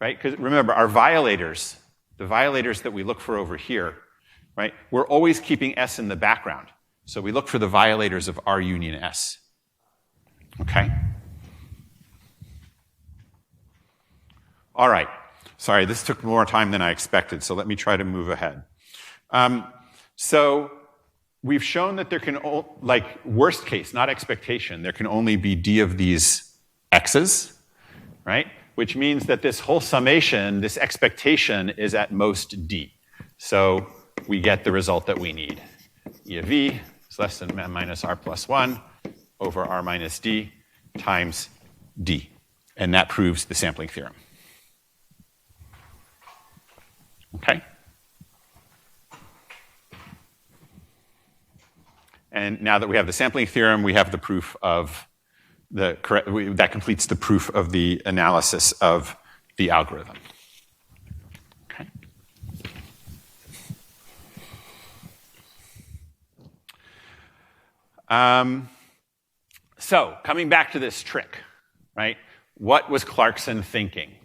Right? Because remember, our violators, the violators that we look for over here, right? We're always keeping S in the background. So we look for the violators of R union S. Okay? All right. Sorry, this took more time than I expected, so let me try to move ahead. So we've shown that there can, like worst case, not expectation, there can only be D of these X's, right? Which means that this whole summation, this expectation is at most D. So we get the result that we need. E of V is less than m minus R plus 1 over R minus D times D. And that proves the sampling theorem. Okay? And now that we have the sampling theorem, we have the proof of that completes the proof of the analysis of the algorithm. So coming back to this trick, right? What was Clarkson thinking?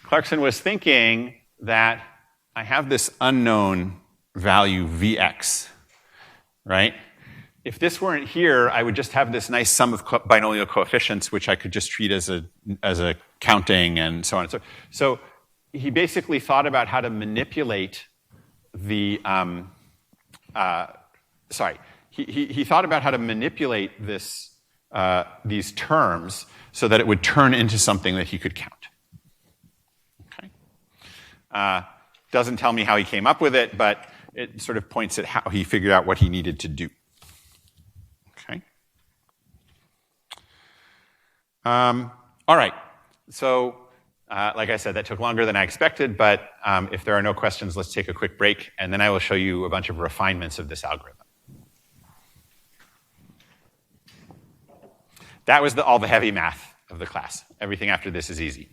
Clarkson was thinking that I have this unknown value Vx, right? If this weren't here, I would just have this nice sum of binomial coefficients, which I could just treat as a counting and so on and so forth. So he basically thought about how to manipulate the, he thought about how to manipulate this, these terms so that it would turn into something that he could count. Okay? Doesn't tell me how he came up with it, but it sort of points at how he figured out what he needed to do. Okay? All right. So, like I said, that took longer than I expected, but if there are no questions, let's take a quick break, and then I will show you a bunch of refinements of this algorithm. That was all the heavy math of the class. Everything after this is easy.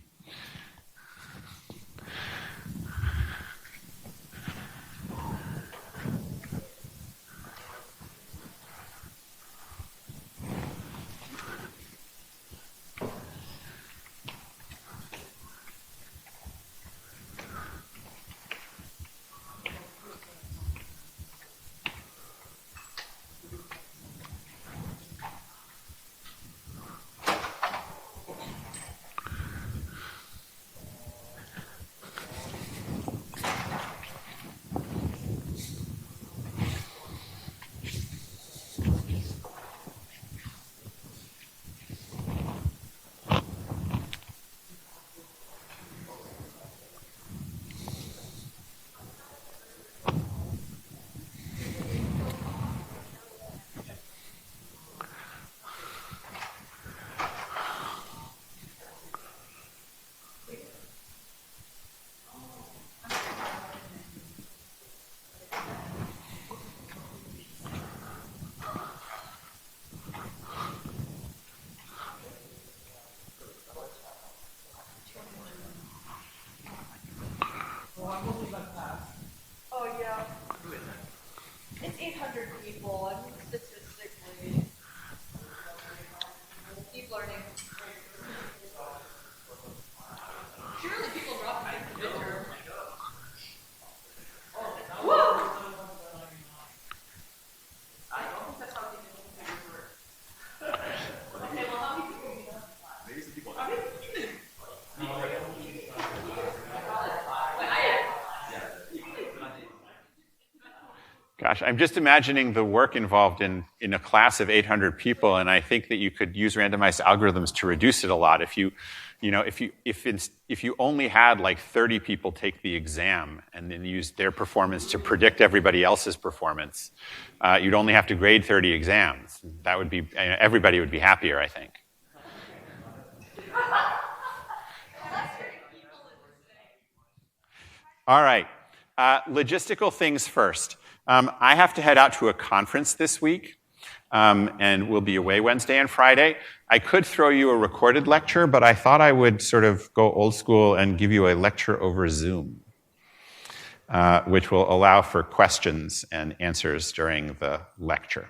Oh, yeah. It's 800 people. I mean, statistically. Deep learning. Surely people drop my computer. Woo! I don't think that's how computers work. Okay, well, how many people do you know? Maybe some people. How many people? Gosh, I'm just imagining the work involved in a class of 800 people, and I think that you could use randomized algorithms to reduce it a lot. If you only had like 30 people take the exam and then use their performance to predict everybody else's performance, you'd only have to grade 30 exams. That would be, everybody would be happier, I think. All right, logistical things first. I have to head out to a conference this week, and we'll be away Wednesday and Friday. I could throw you a recorded lecture, but I thought I would sort of go old school and give you a lecture over Zoom, which will allow for questions and answers during the lecture.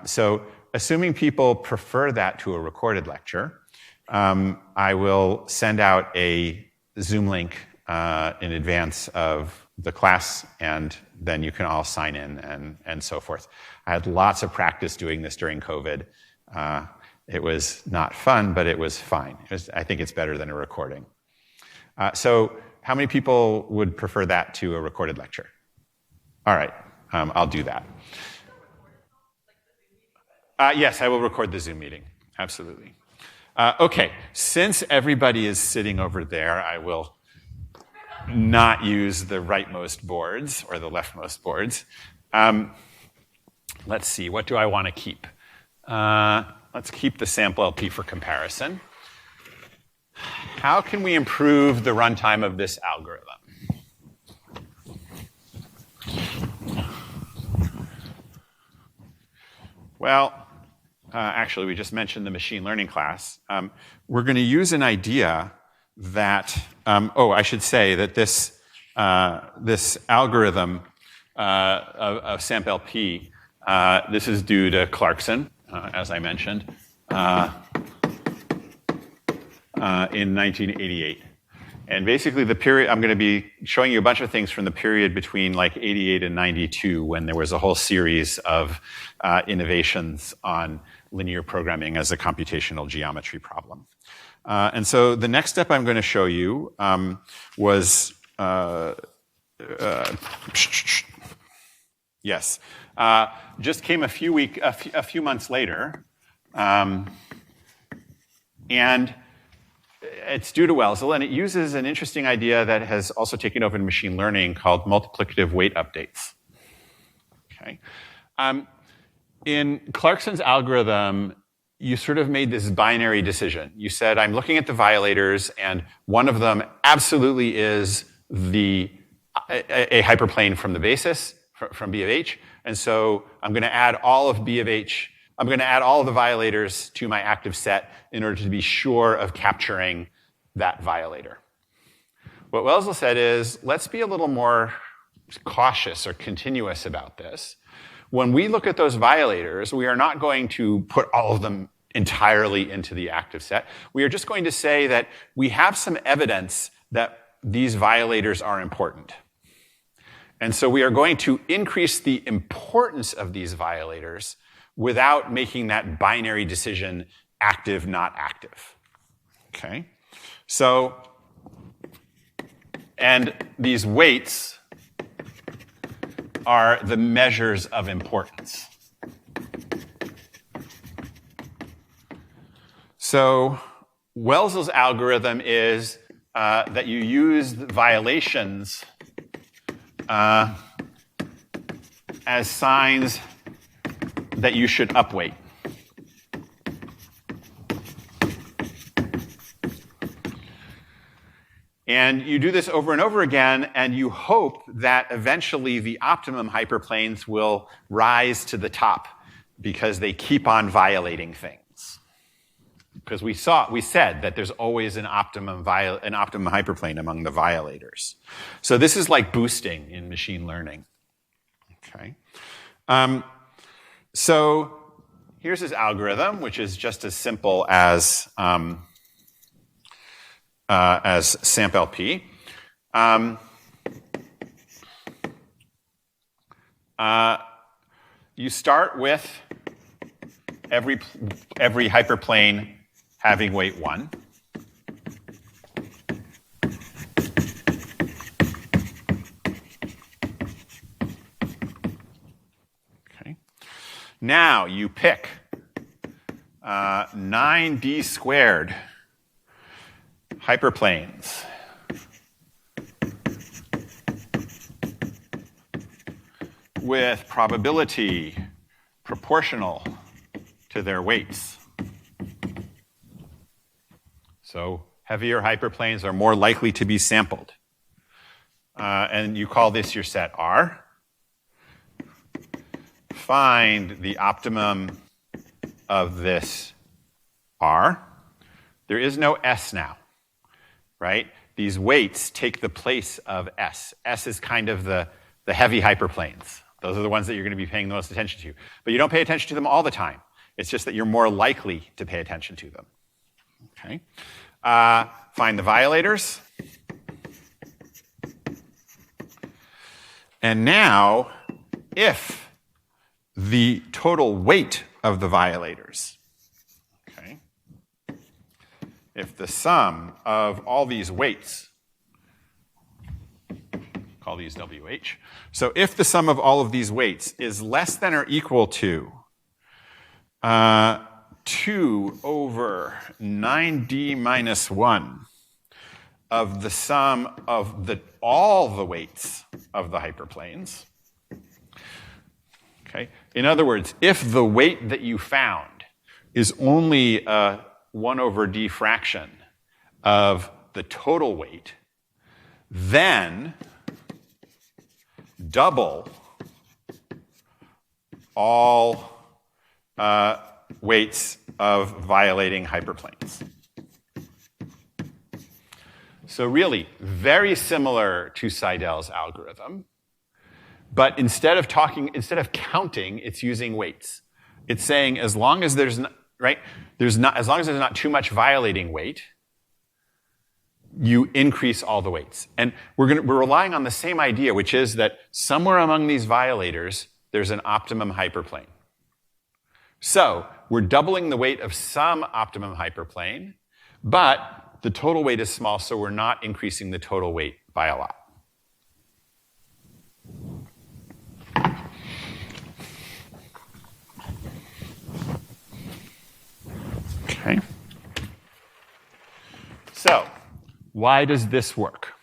So assuming people prefer that to a recorded lecture, I will send out a Zoom link in advance of the class, and then you can all sign in and so forth. I had lots of practice doing this during COVID. It was not fun, but it was fine. I think it's better than a recording. So how many people would prefer that to a recorded lecture? All right, I'll do that. Yes, I will record the Zoom meeting, absolutely. Okay, since everybody is sitting over there, I will not use the rightmost boards or the leftmost boards. Let's see, what do I want to keep? Let's keep the sample LP for comparison. How can we improve the runtime of this algorithm? Well, actually, we just mentioned the machine learning class. We're going to use an idea that, I should say that this algorithm of SAMP-LP This is due to Clarkson, as I mentioned, in 1988. And basically the period, I'm going to be showing you a bunch of things from the period between like 88 and 92, when there was a whole series of innovations on linear programming as a computational geometry problem. And so the next step I'm going to show you was, yes, just came a few months later, and it's due to Welzel, and it uses an interesting idea that has also taken over in machine learning called multiplicative weight updates. Okay. In Clarkson's algorithm, you sort of made this binary decision. You said, I'm looking at the violators, and one of them absolutely is a hyperplane from the basis, from B of H, and so I'm going to add all of B of H. I'm going to add all of the violators to my active set in order to be sure of capturing that violator. What Welzel said is, let's be a little more cautious or continuous about this. When we look at those violators, we are not going to put all of them entirely into the active set. We are just going to say that we have some evidence that these violators are important. And so we are going to increase the importance of these violators without making that binary decision active, not active. Okay? So, and these weights are the measures of importance. So Welzel's algorithm is that you use the violations as signs that you should upweight. And you do this over and over again, and you hope that eventually the optimum hyperplanes will rise to the top because they keep on violating things. Because we said that there's always an optimum hyperplane among the violators. So this is like boosting in machine learning. Okay. So here's his algorithm, which is just as simple as SAMP-LP. You start with every hyperplane having weight 1. Okay. Now you pick 9d squared hyperplanes with probability proportional to their weights. So heavier hyperplanes are more likely to be sampled. And you call this your set R. Find the optimum of this R. There is no S now, right? These weights take the place of S. S is kind of the heavy hyperplanes. Those are the ones that you're going to be paying the most attention to. But you don't pay attention to them all the time. It's just that you're more likely to pay attention to them. Okay. Find the violators. And now, if the total weight of the violators, okay, if the sum of all these weights, call these WH, so if the sum of all of these weights is less than or equal to 2 over 9d minus 1 of the sum of all the weights of the hyperplanes. Okay? In other words, if the weight that you found is only a 1 over d fraction of the total weight, then double all weights of violating hyperplanes. So really, very similar to Seidel's algorithm, But instead of counting, it's using weights. It's saying as long as there's not, right? As long as there's not too much violating weight, you increase all the weights. And we're relying on the same idea, which is that somewhere among these violators, there's an optimum hyperplane. So we're doubling the weight of some optimum hyperplane, but the total weight is small, so we're not increasing the total weight by a lot. Okay. So, why does this work?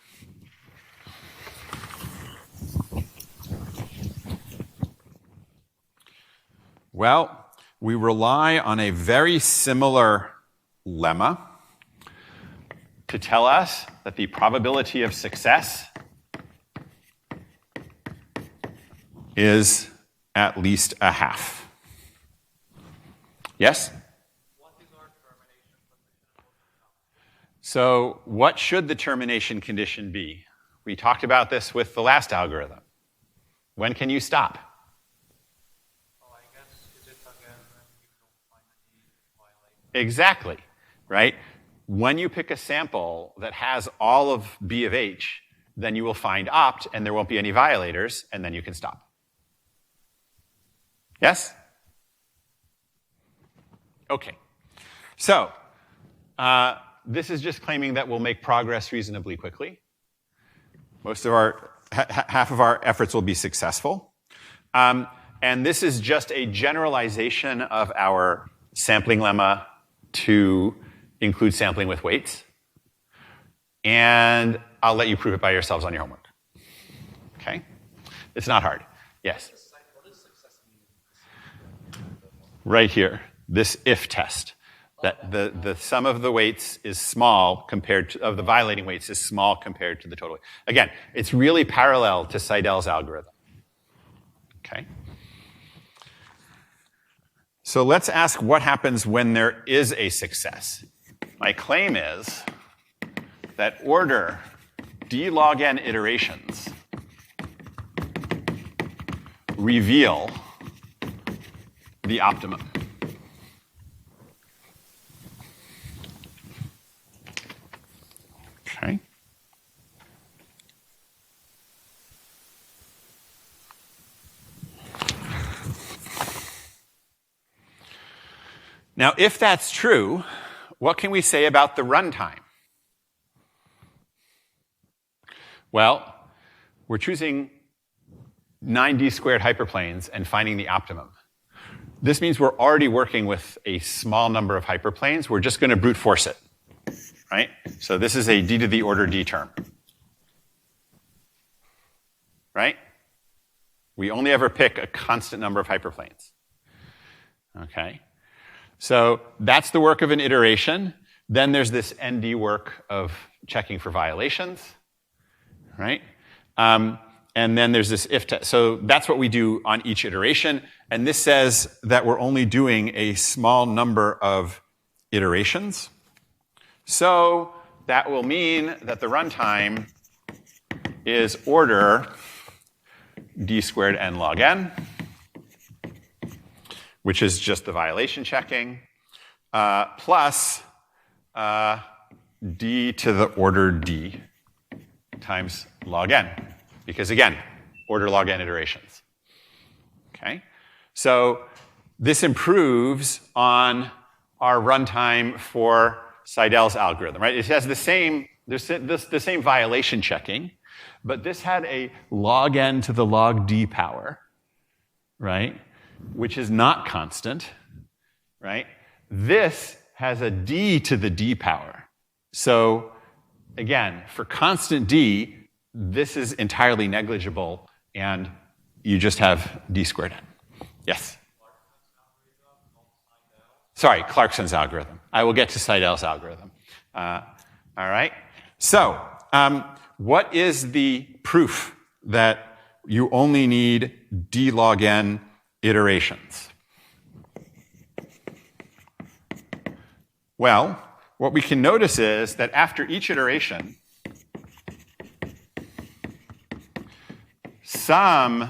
Well, we rely on a very similar lemma to tell us that the probability of success is at least a half. Yes? What is our termination condition? So what should the termination condition be? We talked about this with the last algorithm. When can you stop? Oh, I guess, is it again when you don't find any violation? Exactly, right? When you pick a sample that has all of B of H, then you will find opt, and there won't be any violators, and then you can stop. Yes? Okay. So, this is just claiming that we'll make progress reasonably quickly. Half of our efforts will be successful. And this is just a generalization of our sampling lemma to include sampling with weights. And I'll let you prove it by yourselves on your homework. Okay? It's not hard. Yes? What does success mean? Right here, this if test. That the sum of the weights is small compared to, of the violating weights is small compared to the total weight. Again, it's really parallel to Seidel's algorithm. Okay? So let's ask what happens when there is a success. My claim is that order d log n iterations reveal the optimum. Okay. Now, if that's true, what can we say about the runtime? Well, we're choosing 9d squared hyperplanes and finding the optimum. This means we're already working with a small number of hyperplanes. We're just going to brute force it, right? So this is a d to the order d term, right? We only ever pick a constant number of hyperplanes, okay? So that's the work of an iteration. Then there's this ND work of checking for violations, right? And then there's this if test. So that's what we do on each iteration. And this says that we're only doing a small number of iterations. So that will mean that the runtime is order d squared n log n, which is just the violation checking, plus d to the order d times log n. Because again, order log n iterations. Okay? So this improves on our runtime for Seidel's algorithm, right? It has the same violation checking, but this had a log n to the log d power, right? Which is not constant, right? This has a d to the d power. So again, for constant d, this is entirely negligible, and you just have d squared n. Yes? Sorry, Clarkson's algorithm. I will get to Seidel's algorithm. All right? So, what is the proof that you only need d log n iterations? Well, what we can notice is that after each iteration, some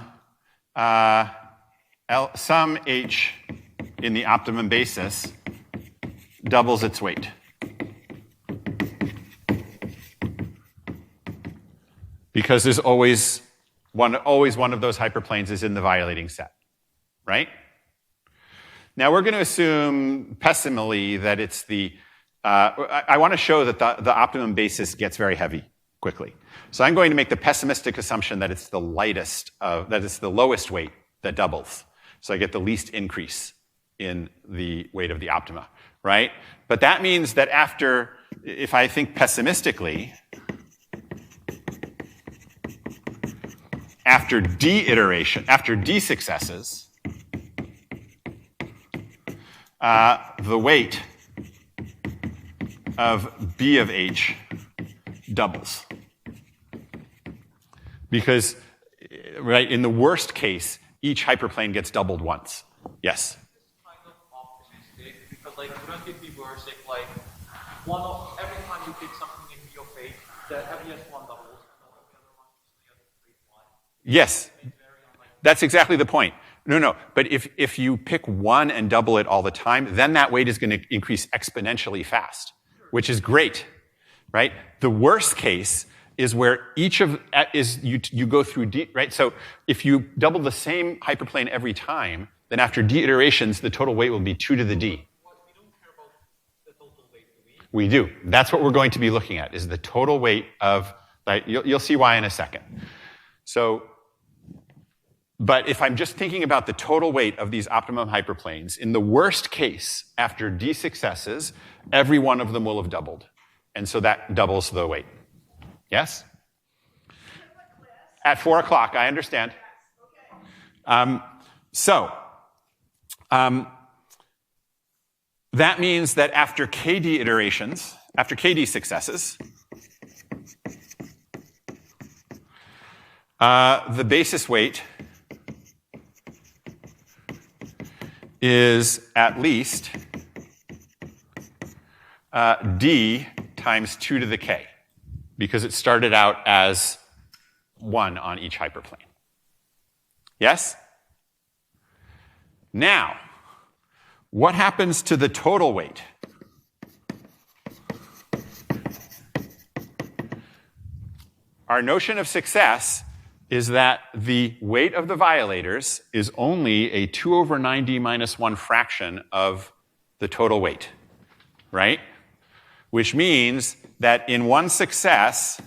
some h in the optimum basis doubles its weight. Because there's always one of those hyperplanes is in the violating set, right? Now we're going to assume pessimally that it's the, I want to show that the optimum basis gets very heavy quickly. So I'm going to make the pessimistic assumption that it's the that it's the lowest weight that doubles. So I get the least increase in the weight of the optima, right? But that means that if I think pessimistically, after d successes, the weight of B of H doubles. Because, right, in the worst case, each hyperplane gets doubled once. Yes? Kind of optimistic, because like wouldn't it be worse if like every time you pick something in B of H, the heaviest one doubles, and all the other ones just the other straight one? Yes. That's exactly the point. No. But if you pick one and double it all the time, then that weight is going to increase exponentially fast, which is great, right? The worst case is where you go through D, right? So if you double the same hyperplane every time, then after D iterations, the total weight will be 2 to the D. We don't care about the total weight, do we? We do. That's what we're going to be looking at, is the total weight of, right? You'll see why in a second. So, but if I'm just thinking about the total weight of these optimum hyperplanes, in the worst case, after D successes, every one of them will have doubled. And so that doubles the weight. Yes? At 4 o'clock, I understand. That means that after KD iterations, after KD successes, the basis weight is at least D times 2 to the K, because it started out as 1 on each hyperplane. Yes? Now, what happens to the total weight? Our notion of success is that the weight of the violators is only a 2 over 9d minus 1 fraction of the total weight, right? Which means that in one success,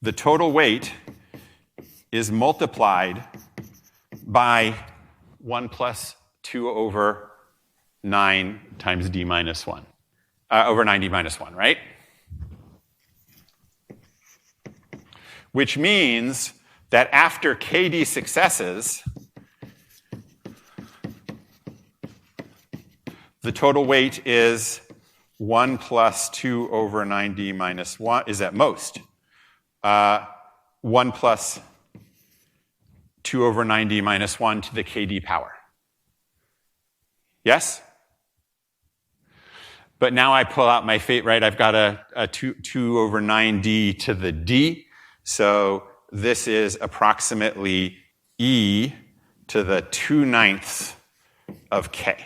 the total weight is multiplied by 1 plus 2 over 9 times d minus 1, over 9d minus 1, right? Which means that after KD successes, the total weight is 1 plus 2 over 9d minus 1, is at most 1 plus 2 over 9d minus 1 to the KD power. Yes? But now I pull out my fate, right? I've got a 2 over 9d to the d. So this is approximately e to the 2/9 of k.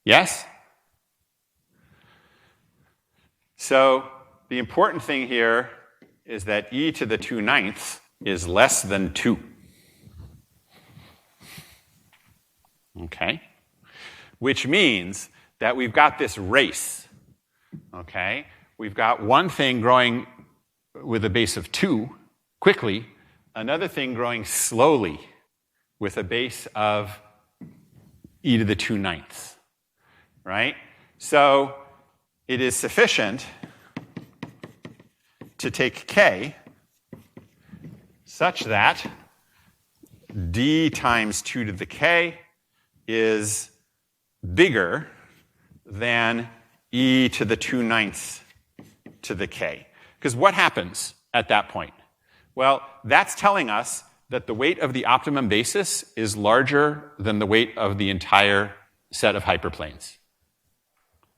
Yes? So the important thing here is that e to the 2/9 is less than 2. Okay? Which means that we've got this race. Okay? We've got one thing growing with a base of 2 quickly, another thing growing slowly with a base of e to the 2/9, right? So it is sufficient to take k such that d times 2 to the k is bigger than e to the 2/9 to the k. Because what happens at that point? Well, that's telling us that the weight of the optimum basis is larger than the weight of the entire set of hyperplanes,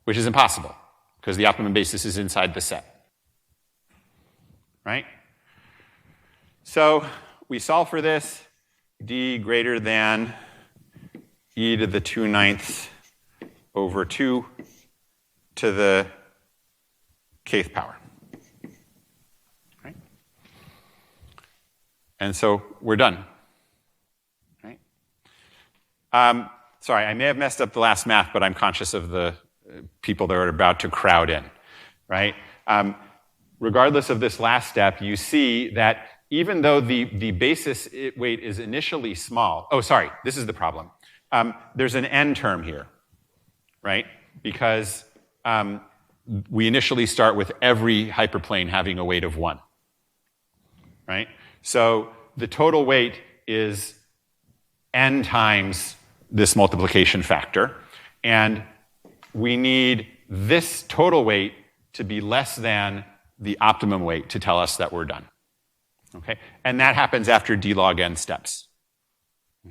which is impossible, because the optimum basis is inside the set. Right? So we solve for this, d greater than e to the 2/9 over 2 to the kth power. Right? And so we're done. Right? Sorry, I may have messed up the last math, but I'm conscious of the people that are about to crowd in. Right? Regardless of this last step, you see that even though the basis weight is initially small, oh, sorry, this is the problem. There's an n term here, right? Because we initially start with every hyperplane having a weight of 1, right? So the total weight is n times this multiplication factor, and we need this total weight to be less than the optimum weight to tell us that we're done. Okay? And that happens after d log n steps.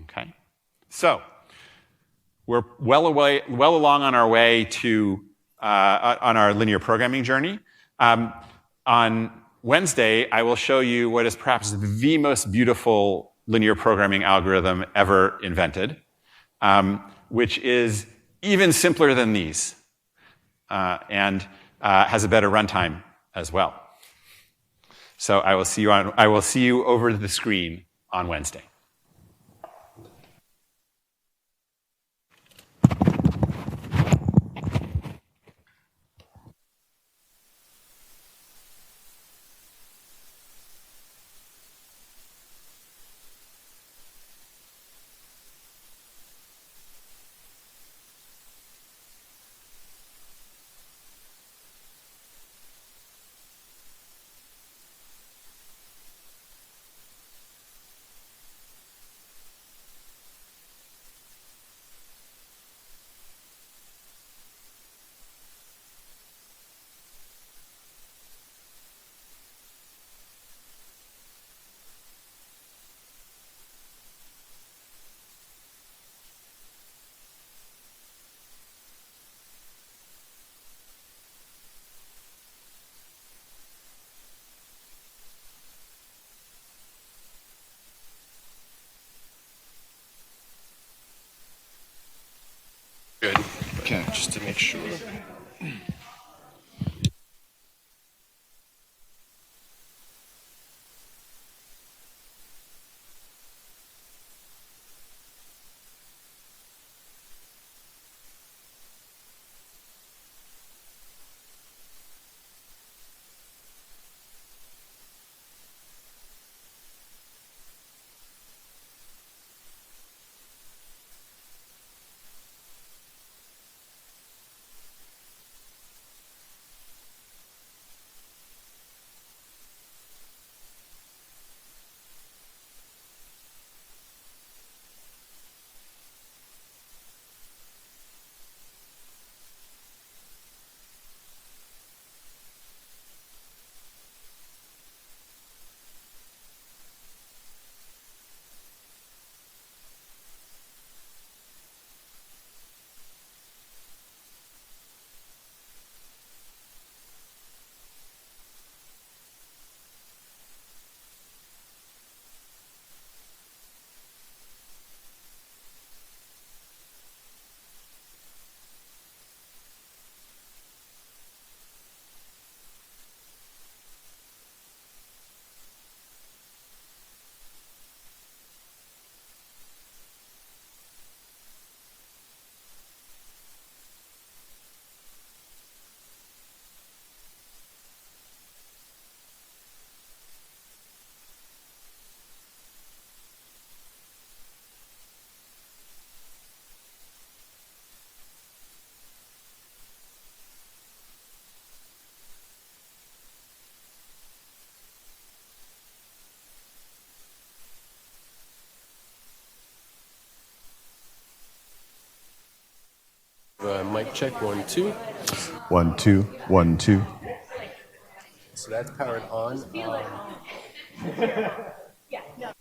Okay? So, we're well along on our way to, on our linear programming journey. On Wednesday, I will show you what is perhaps the most beautiful linear programming algorithm ever invented, which is even simpler than these, and has a better runtime as well. So I will see you over the screen on Wednesday. Good. Okay, just to make sure. Mic check, 1, 2. 1, 2, 1, 2. So that's powered on. Yeah, no.